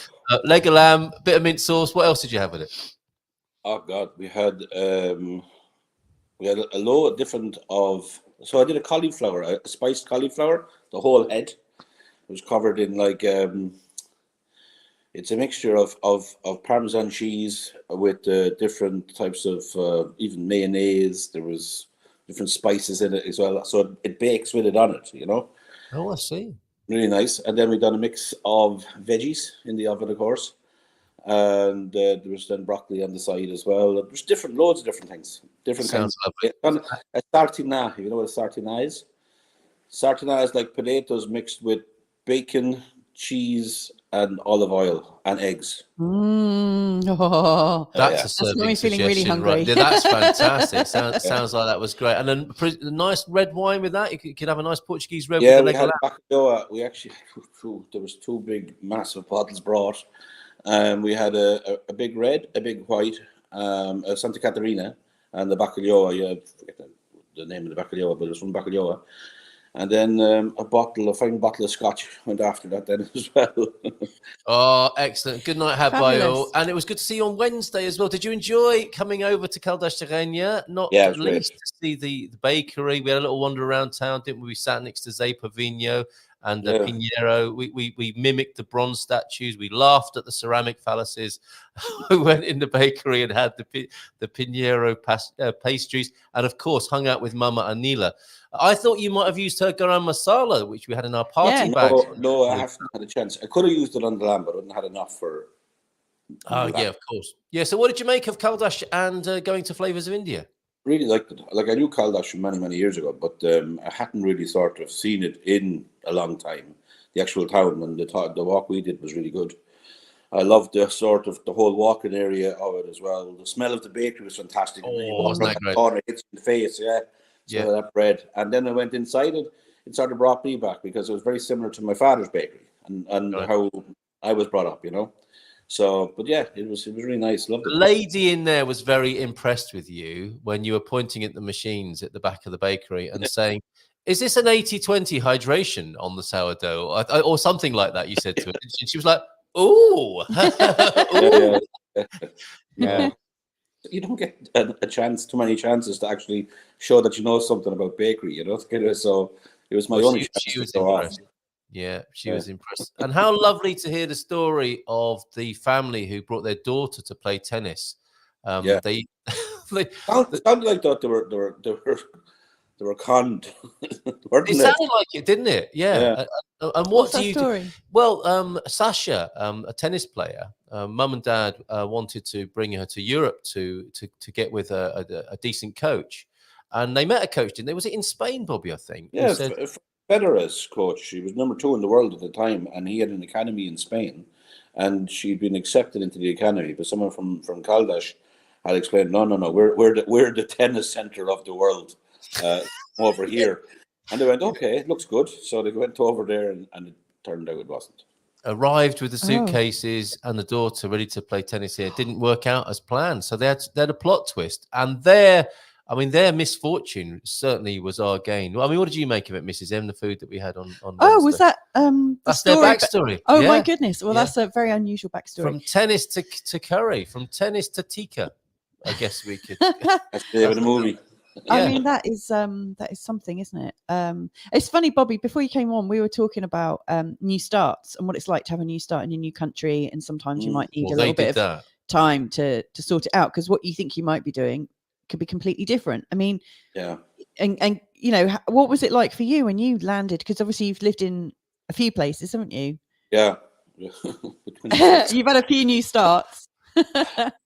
Leg of lamb, bit of mint sauce. What else did you have with it? Oh God, we had a load different of. So I did a cauliflower, a spiced cauliflower. The whole head was covered in like it's a mixture of Parmesan cheese with different types of even mayonnaise. There was different spices in it as well, so it bakes with it on it. You know. Oh, I see. Really nice. And then we've done a mix of veggies in the oven, of course. And there was then broccoli on the side as well. There's loads of different things. Sounds lovely. A sartina, you know what a sartina is? Sartina is like potatoes mixed with bacon, cheese, and olive oil and eggs. That's a got me feeling really hungry. Right? Yeah, that's fantastic. Sounds like that was great. And then a nice red wine with that. You could have a nice Portuguese red. Yeah, we had bacalhau. We actually there was 2 big, massive bottles brought. We had a big red, a big white, a Santa Catarina, and the bacalhau. I forget the name of the bacalhau, but it was from bacalhau. And then a fine bottle of scotch went after that then as well. Oh, excellent. Good night, Habayo. And it was good to see you on Wednesday as well. Did you enjoy coming over to Cal d'Ostareña? Not at least to see the bakery. We had a little wander around town, didn't we? We sat next to Zé Pavino and Pinheiro. We mimicked the bronze statues. We laughed at the ceramic phalluses. We went in the bakery and had the Pinheiro pastries, and of course hung out with Mama Anila. I thought you might have used her garam masala, which we had in our party bag. No, I haven't had a chance. I could have used it on the lamb, but I wouldn't have had enough for. Oh yeah, of course. Yeah. So, what did you make of Kaldash and going to Flavors of India? Really liked it. Like I knew Kaldash from many years ago, but I hadn't really sort of seen it in a long time. The actual town and the walk we did was really good. I loved the sort of the whole walking area of it as well. The smell of the bakery was fantastic. Oh, wasn't that great? Corner, hits in the face, So that bread, and then I went inside it. It sort of brought me back because it was very similar to my father's bakery and how I was brought up, you know. So, but yeah, it was really nice. Loved it. The lady in there was very impressed with you when you were pointing at the machines at the back of the bakery and saying, "Is this an 80-20 hydration on the sourdough or something like that?" You said to her, and she was like, "Ooh, yeah." You don't get too many chances to actually show that you know something about bakery, you know. So it was my only chance. She was impressed. Yeah, she was impressed. And how lovely to hear the story of the family who brought their daughter to play tennis. They sounded like that they were conned. It sounded like it, didn't it? Yeah. And what do you do? Well, Sasha, a tennis player, mum and dad wanted to bring her to Europe to get with a decent coach, and they met a coach, didn't they? Was it in Spain, Bobby? I think. Yeah, Federer's coach. She was number 2 in the world at the time, and he had an academy in Spain, and she'd been accepted into the academy. But someone from Caldas had explained, no, we're the tennis center of the world over here. And they went, okay, it looks good. So they went over there, and it turned out it wasn't. Arrived with the suitcases and the daughter ready to play tennis here. It didn't work out as planned. So they had a plot twist. And their misfortune certainly was our gain. I mean, what did you make of it, Mrs. M, the food that we had on Wednesday? Was that that's their backstory. My goodness. Well, that's a very unusual backstory. From tennis to curry, from tennis to tikka, I guess we could. That's the name of the movie. I mean, that is something, isn't it? It's funny, Bobby, before you came on, we were talking about new starts and what it's like to have a new start in a new country, and sometimes you might need a little bit of time to sort it out, because what you think you might be doing could be completely different. I mean, and you know, what was it like for you when you landed? Because obviously you've lived in a few places, haven't you? Yeah. You've had a few new starts.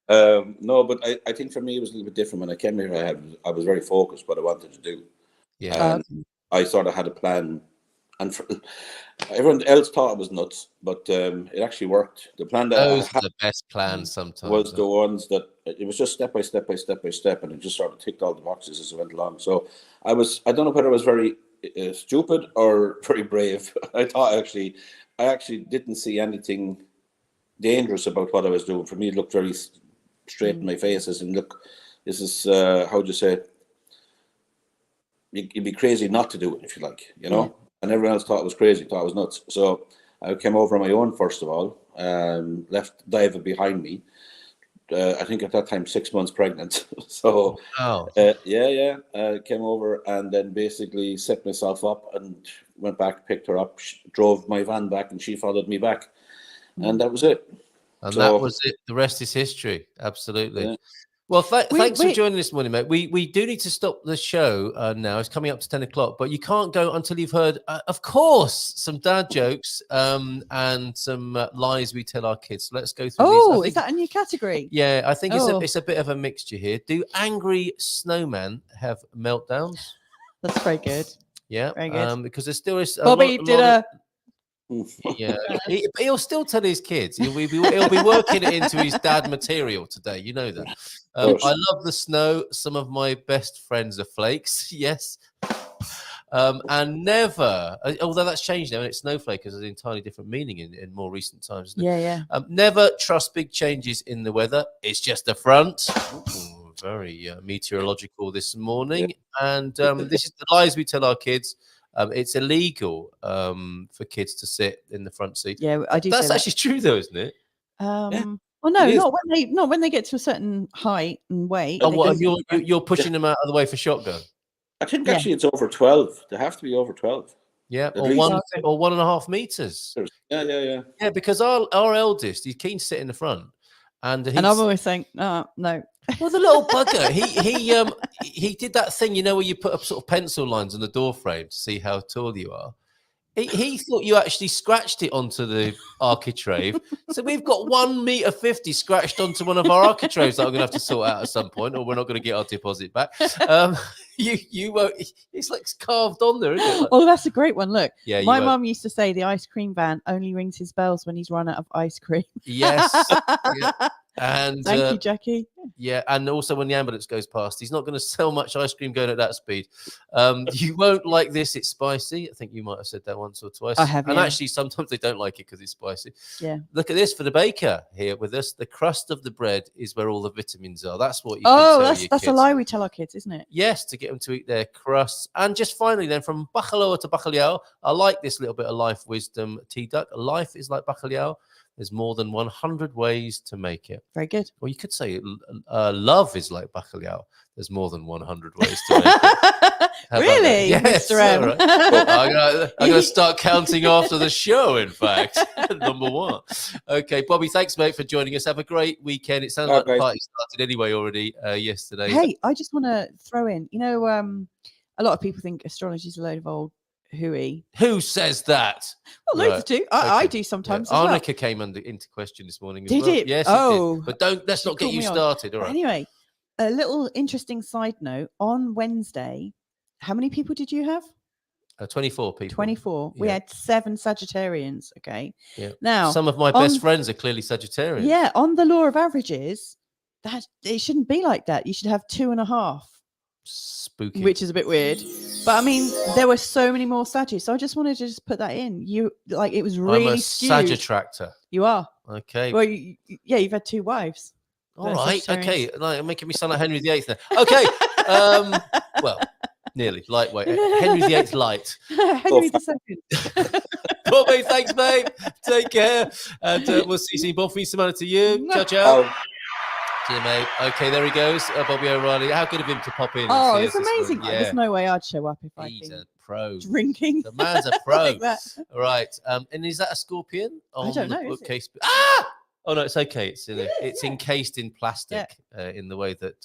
No, but I think for me it was a little bit different. When I came here, I was very focused what I wanted to do. Yeah. And I sort of had a plan. And everyone else thought it was nuts, but it actually worked. The plan that Those I are had the best plans sometimes. was the ones that it was just step by step, and it just sort of ticked all the boxes as it went along. So I don't know whether I was very stupid or very brave. I actually didn't see anything dangerous about what I was doing. For me, it looked very straight in my face, as in, look, this is how do you say it? You'd be crazy not to do it if you like, you know. Yeah. And everyone else thought it was crazy, thought it was nuts. So I came over on my own first of all, left David behind me. I think at that time 6 months pregnant. So came over and then basically set myself up and went back, picked her up, drove my van back, and she followed me back, and that was it. And so, that was it. The rest is history. Absolutely. Yeah. Well, thanks for joining this morning, mate. We do need to stop the show now. It's coming up to 10 o'clock, but you can't go until you've heard, of course, some dad jokes and some lies we tell our kids. So let's go through these. Oh, is that a new category? Yeah, I think it's a bit of a mixture here. Do angry snowmen have meltdowns? That's very good. Yeah, very good. because there still is. Bobby did yeah, he'll still tell his kids. He'll be working it into his dad material today. You know that. I love the snow. Some of my best friends are flakes. Yes. And never, although that's changed now, and it's snowflake has an entirely different meaning in more recent times. Isn't it? Yeah. Never trust big changes in the weather. It's just a front. Ooh, very meteorological this morning. Yeah. And this is the lies we tell our kids. It's illegal for kids to sit in the front seat. Yeah, I do. That's actually true, though, isn't it? Yeah. Well, no, not when they get to a certain height and weight. Oh, what? You're pushing them out of the way for shotgun. I think actually it's over 12. They have to be over 12. Yeah, or 1.5 meters. Yeah. Yeah, because our eldest, he's keen to sit in the front, and I'm always saying, no. Well, the little bugger, he did that thing, you know, where you put up sort of pencil lines on the door frame to see how tall you are. He thought you actually scratched it onto the architrave. So we've got 1.50 meter scratched onto one of our architraves that I'm going to have to sort out at some point, or we're not going to get our deposit back. You won't. It's like carved on there, isn't it? Like, oh, that's a great one. Look, yeah, my mum used to say the ice cream van only rings his bells when he's run out of ice cream. Yes. Yeah. And thank you, Jackie. Yeah, and also when the ambulance goes past, he's not going to sell much ice cream going at that speed. You won't like this; it's spicy. I think you might have said that once or twice. I have, and actually, sometimes they don't like it because it's spicy. Yeah. Look at this for the baker here with us. The crust of the bread is where all the vitamins are. That's what you. Oh, that's a lie we tell our kids, isn't it? Yes, to get them to eat their crusts. And just finally, then from bacalhau to bacalhau, I like this little bit of life wisdom, T-Duck. Life is like bacalhau. There's more than 100 ways to make it. Very good. Or you could say love is like bacalhau. There's more than 100 ways to make it. Really? Yes. Mr. M. Right. Well, I'm going to start counting after the show, in fact. Number one. Okay, Bobby, thanks, mate, for joining us. Have a great weekend. It sounds like the party started anyway already yesterday. Hey, I just want to throw in, you know, a lot of people think astrology is a load of old hooey. Who says that? Well, loads do. I do sometimes. Yeah. Arnica came into question this morning. Did it? Yes. Oh, it did. But let's not get you started. All right. Anyway, a little interesting side note. On Wednesday, how many people did you have? 24 people. 24. Yeah. We had 7 Sagittarians. Okay. Yeah. Now, some of my best friends are clearly Sagittarians. Yeah. On the law of averages, that it shouldn't be like that. You should have 2.5. Spooky. Which is a bit weird. But I mean, there were so many more Saggies. So I just wanted to just put that in. You like it was really I'm a skewed. Sagittractor. You are. Okay. Well, you've had 2 wives. All right. Okay. Like, making me sound like Henry VIII now. Okay. Well, nearly lightweight. Henry VIII light. Henry II. Bobby, thanks, mate. Take care. And we'll see you soon. Bon fin de semana to you. Ciao, ciao. See you, mate. Okay, there he goes. Bobby O'Reilly. How good of him to pop in. Oh, it's amazing. Yeah. There's no way I'd show up if He's a pro. Drinking. The man's a pro. Like all right. And is that a scorpion? I don't know. Bookcase? Oh no, it's okay. It's encased in plastic in the way that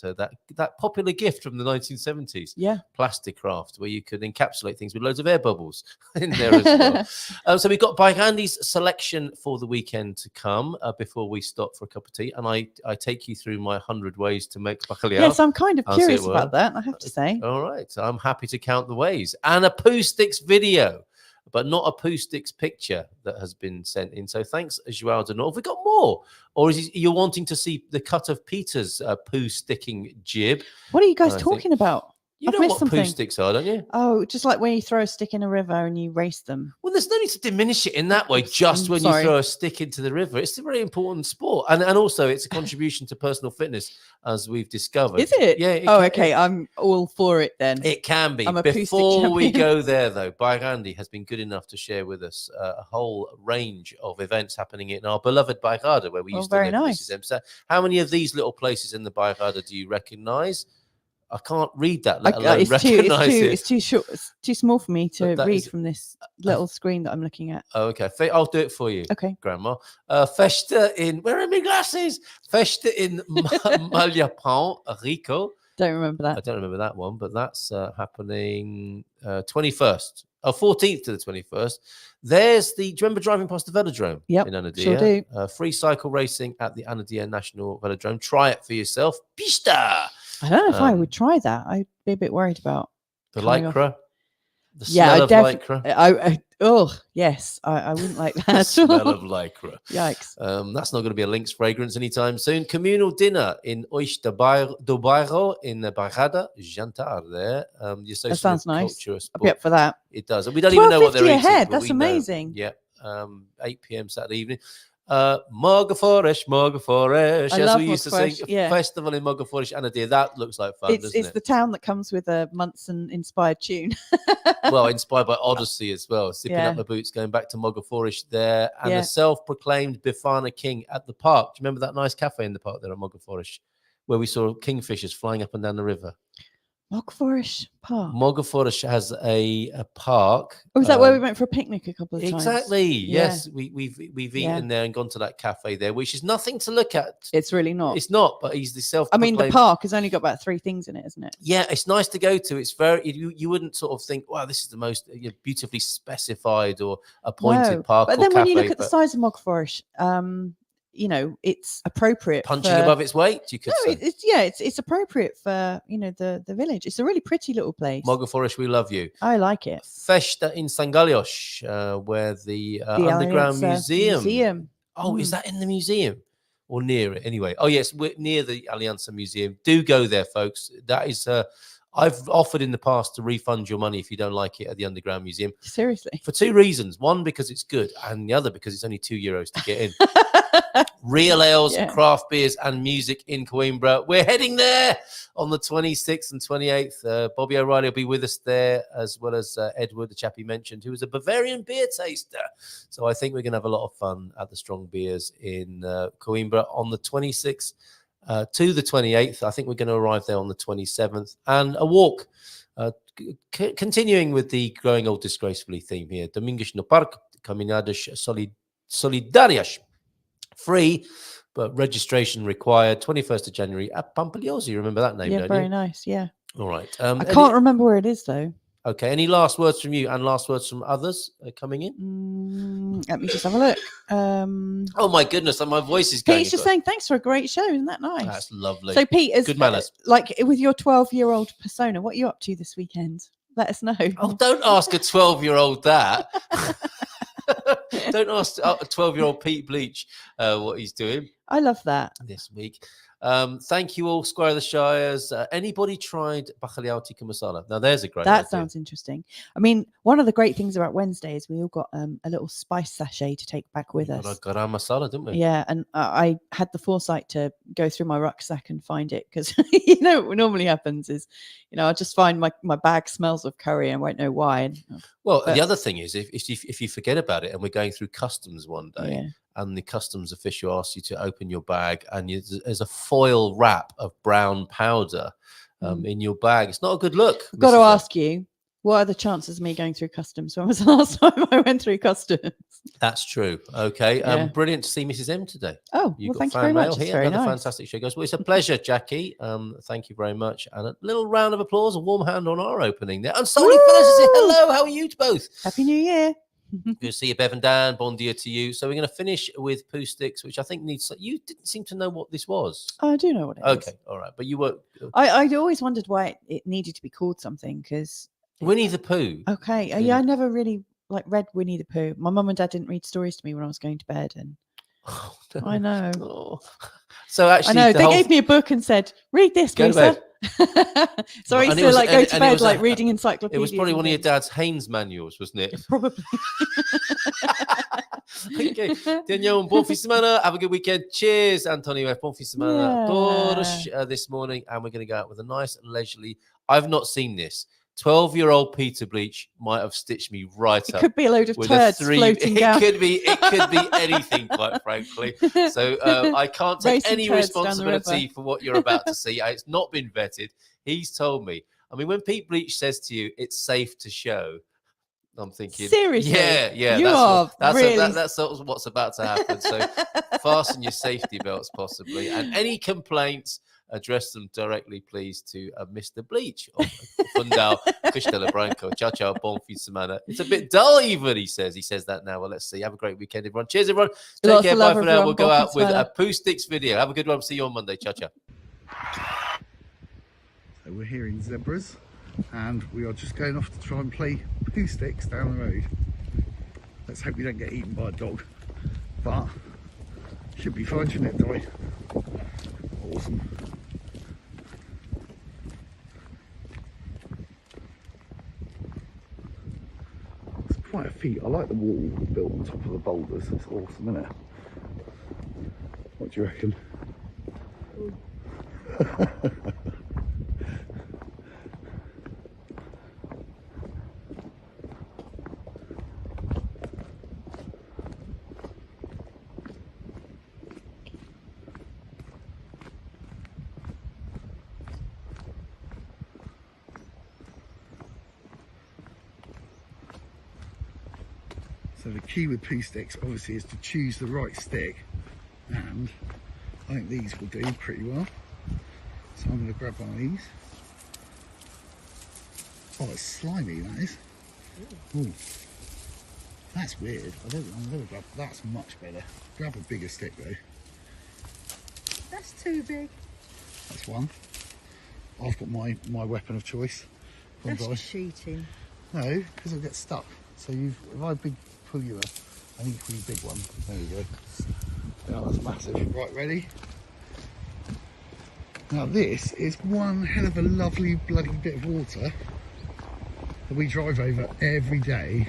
that popular gift from the 1970s. Yeah, plastic craft where you could encapsulate things with loads of air bubbles in there as well. So we've got Baigandi's selection for the weekend to come before we stop for a cup of tea, and I take you through my 100 ways to make bacalhau. Yes, I'm kind of curious about that, I have to say. All right, I'm happy to count the ways, and a Poo Sticks video, but not a Poo Sticks picture that has been sent in. So thanks, Joao de Nor. Have we got more? Or you're wanting to see the cut of Peter's poo sticking jib? What are you guys talking about? You know what poo sticks are, don't you? Oh, just like when you throw a stick in a river and you race them. Well, there's no need to diminish it in that way, just when you throw a stick into the river. It's a very important sport. And also it's a contribution to personal fitness, as we've discovered. Is it? Yeah. Okay. I'm all for it then. It can be. I'm a Before we go there, though, Baigandi has been good enough to share with us a whole range of events happening in our beloved Bairrada, where we used to live. Nice. So how many of these little places in the Bairrada do you recognise? I can't read that, let alone recognise it. It's too short. It's too small for me to read from this little screen that I'm looking at. Oh, okay. I'll do it for you. Okay. Grandma. Festa in... Where are my glasses? Festa in Malhapão, Rico. Don't remember that. I don't remember that one, but that's happening 21st. 14th to the 21st. There's do you remember driving past the velodrome in Anadia? Sure do. Free cycle racing at the Anadia National Velodrome. Try it for yourself. Pista! I don't know if I would try that. I'd be a bit worried about the lycra. The smell of lycra. Yes, I wouldn't like that. The smell of lycra. Yikes. That's not going to be a Lynx fragrance anytime soon. Communal dinner in Oix do Bairro in Bairrada. Jantar there. That sounds nice. I'll be up for that. It does. And we don't even know what they're eating. Ahead. That's amazing. Yeah. 8 p.m. Saturday evening. Mogaforish, as we used to sing. Festival in Mogaforish, Anadia. That looks like fun, doesn't it? It's the town that comes with a Munson inspired tune. Well, inspired by Odyssey as well. Zipping up my boots, going back to Mogaforish there. And the self-proclaimed Bifana King at the park. Do you remember that nice cafe in the park there at Mogaforish, where we saw kingfishers flying up and down the river? Mogaforish Park. Mogaforish has a park. Oh, was that where we went for a picnic a couple of times? Exactly. Yes, we've eaten there and gone to that cafe there, which is nothing to look at. It's really not. It's not, but he's the self. I mean, the park has only got about 3 things in it, isn't it? Yeah, it's nice to go to. It's very. You wouldn't sort of think, wow, this is the most beautifully specified or appointed park. But then when you look at the size of Mogaforish, it's appropriate. Punching above its weight, you could say. It's appropriate for the village. It's a really pretty little place. Mogaforish, we love you. I like it. Festa in Sangalhos, where the underground museum. Oh, is that in the museum or near it? Anyway, yes, we're near the Aliança Museum. Do go there, folks. That is. I've offered in the past to refund your money if you don't like it at the Underground Museum. Seriously? For 2 reasons. One, because it's good, and the other, because it's only €2 to get in. Real ales, craft beers, and music in Coimbra. We're heading there on the 26th and 28th. Bobby O'Reilly will be with us there, as well as Edward, the chap he mentioned, who is a Bavarian beer taster. So I think we're going to have a lot of fun at the Strong Beers in Coimbra on the 26th. To the 28th. I think we're going to arrive there on the 27th, and a walk, continuing with the Growing Old Disgracefully theme here. Domingos no Parque, Caminadas Solidárias, free, but registration required. 21st of January at Pampilhosa. You remember that name, don't you? Very nice, yeah. All right. I can't remember where it is, though. Okay. Any last words from you and last words from others coming in? Let me just have a look. Oh my goodness, my voice is going. Pete's just saying thanks for a great show. Isn't that nice? That's lovely. So Pete, good manners. Like with your 12-year-old persona, what are you up to this weekend? Let us know. Oh, don't ask a 12-year-old that. Don't ask a 12-year-old Pete Bleach what he's doing. I love that. This week. Thank you all, Square of the Shires. Anybody tried bacalhau tikka masala? Now, there's a great idea. Sounds interesting. I mean, one of the great things about Wednesday is we all got a little spice sachet to take back with us. Got garam masala, didn't we? Yeah, and I had the foresight to go through my rucksack and find it, because what normally happens is, I'll just find my bag smells of curry and I won't know why. The other thing is, if you forget about it and we're going through customs one day, and the customs official asks you to open your bag, and there's a foil wrap of brown powder in your bag. It's not a good look. I've got to ask you, What are the chances of me going through customs? When was the last time I went through customs? That's true. Okay. Yeah. Brilliant to see Mrs. M today. Oh, You well, got thank you fan very mail much. It's here. very Another nice. fantastic show, guys. Well, it's a pleasure, Jackie. Thank you very much. And a little round of applause, a warm hand on our opening there. And Sony Phillips says hello. How are you both? Happy New Year. Good to see you, Bev and Dan. Bon dia to you. So we're going to finish with Poo Sticks, which I think needs. You didn't seem to know what this was. Oh, I do know what it is. Okay, all right. But you were I'd always wondered why it needed to be called something because. Winnie the Pooh. Okay. Yeah, I never really read Winnie the Pooh. My mum and dad didn't read stories to me when I was going to bed, and I know. Oh. So actually, I know they gave me a book and said, "Read this, go to Lisa." bed. So I used to go to bed reading encyclopedias. It was probably one of your dad's Haynes manuals, wasn't it? Probably. Okay. Daniel, bon fin de semana. Have a good weekend. Cheers, Antonio. Bon fin de semana. Todos this morning, and we're going to go out with a nice leisurely. I've not seen this. 12-year-old Peter Bleach might have stitched me right up. It could be a load of turds floating down. It could be anything, quite frankly. So I can't take any responsibility for what you're about to see. It's not been vetted. He's told me. I mean, when Pete Bleach says to you, "It's safe to show," I'm thinking, seriously, yeah. That's what's about to happen. So fasten your safety belts, possibly, and any complaints, address them directly, please, to Mr. Bleach of Fundal Castella Branco. Ciao, ciao, bon fin de semana. It's a bit dull, even, he says. He says that now. Well, let's see. Have a great weekend, everyone. Cheers, everyone. Take care. Bye for now. We'll go out with a Poo Sticks video. Have a good one. See you on Monday. Ciao, ciao. So we're here in Zebras, and we are just going off to try and play Poo Sticks down the road. Let's hope we don't get eaten by a dog, but should be fine, shouldn't it, Dory? Awesome. It's quite a feat. I like the wall built on top of the boulders. It's awesome, isn't it? What do you reckon? So the key with Poo Sticks obviously is to choose the right stick, and I think these will do pretty well. So I'm going to grab one of these. Oh, it's slimy, that is. Ooh. That's weird. I'm going to grab, that's much better. Grab a bigger stick though. That's too big. That's one. I've got my weapon of choice. That's cheating. No, because it'll get stuck. So if I pull you an equally big one. There you go. Now that's massive. Right, ready? Now this is one hell of a lovely bloody bit of water that we drive over every day,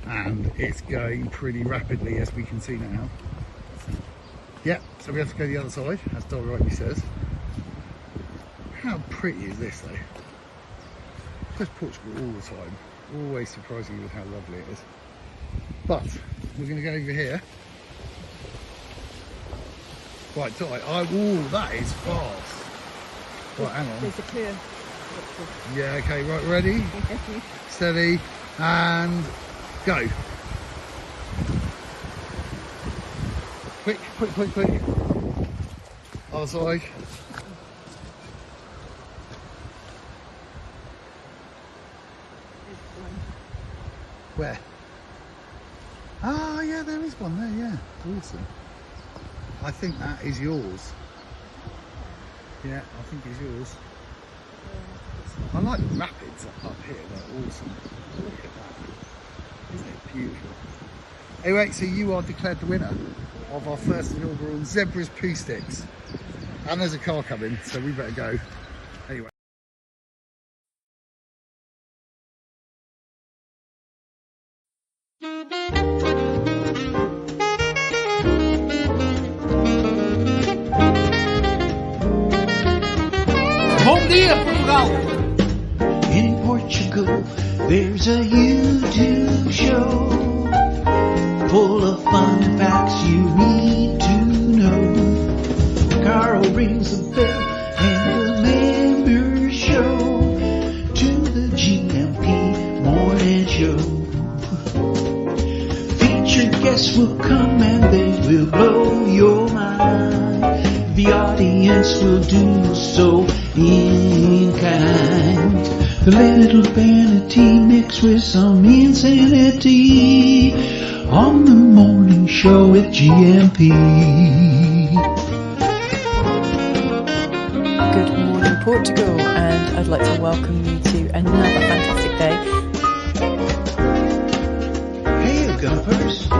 and it's going pretty rapidly, as we can see now. Yep, so we have to go the other side, as Dol rightly says. How pretty is this though? Just Portugal all the time. Always surprising you with how lovely it is. But we're going to go over here. Right, oh, that is fast. Right, hang on. There's a clear. Yeah, okay, right, ready? Steady, and go. Quick. Other side. Where? Oh, yeah, there is one there, yeah. Awesome. I think that is yours. Yeah, I think it's yours. I like the rapids up here, they're awesome. Look at that. Isn't it beautiful? Anyway, so you are declared the winner of our first inaugural Zebras Poo Sticks. And there's a car coming, so we better go. Anyway. Bom dia, Portugal! In Portugal, there's a YouTube show full of fun facts you need to know. Carl rings the bell and the members show to the G audience will do so in kind. The little vanity mixed with some insanity on the morning show with GMP. Good morning, Portugal, and I'd like to welcome you to another fantastic day. Hey, Gumpers.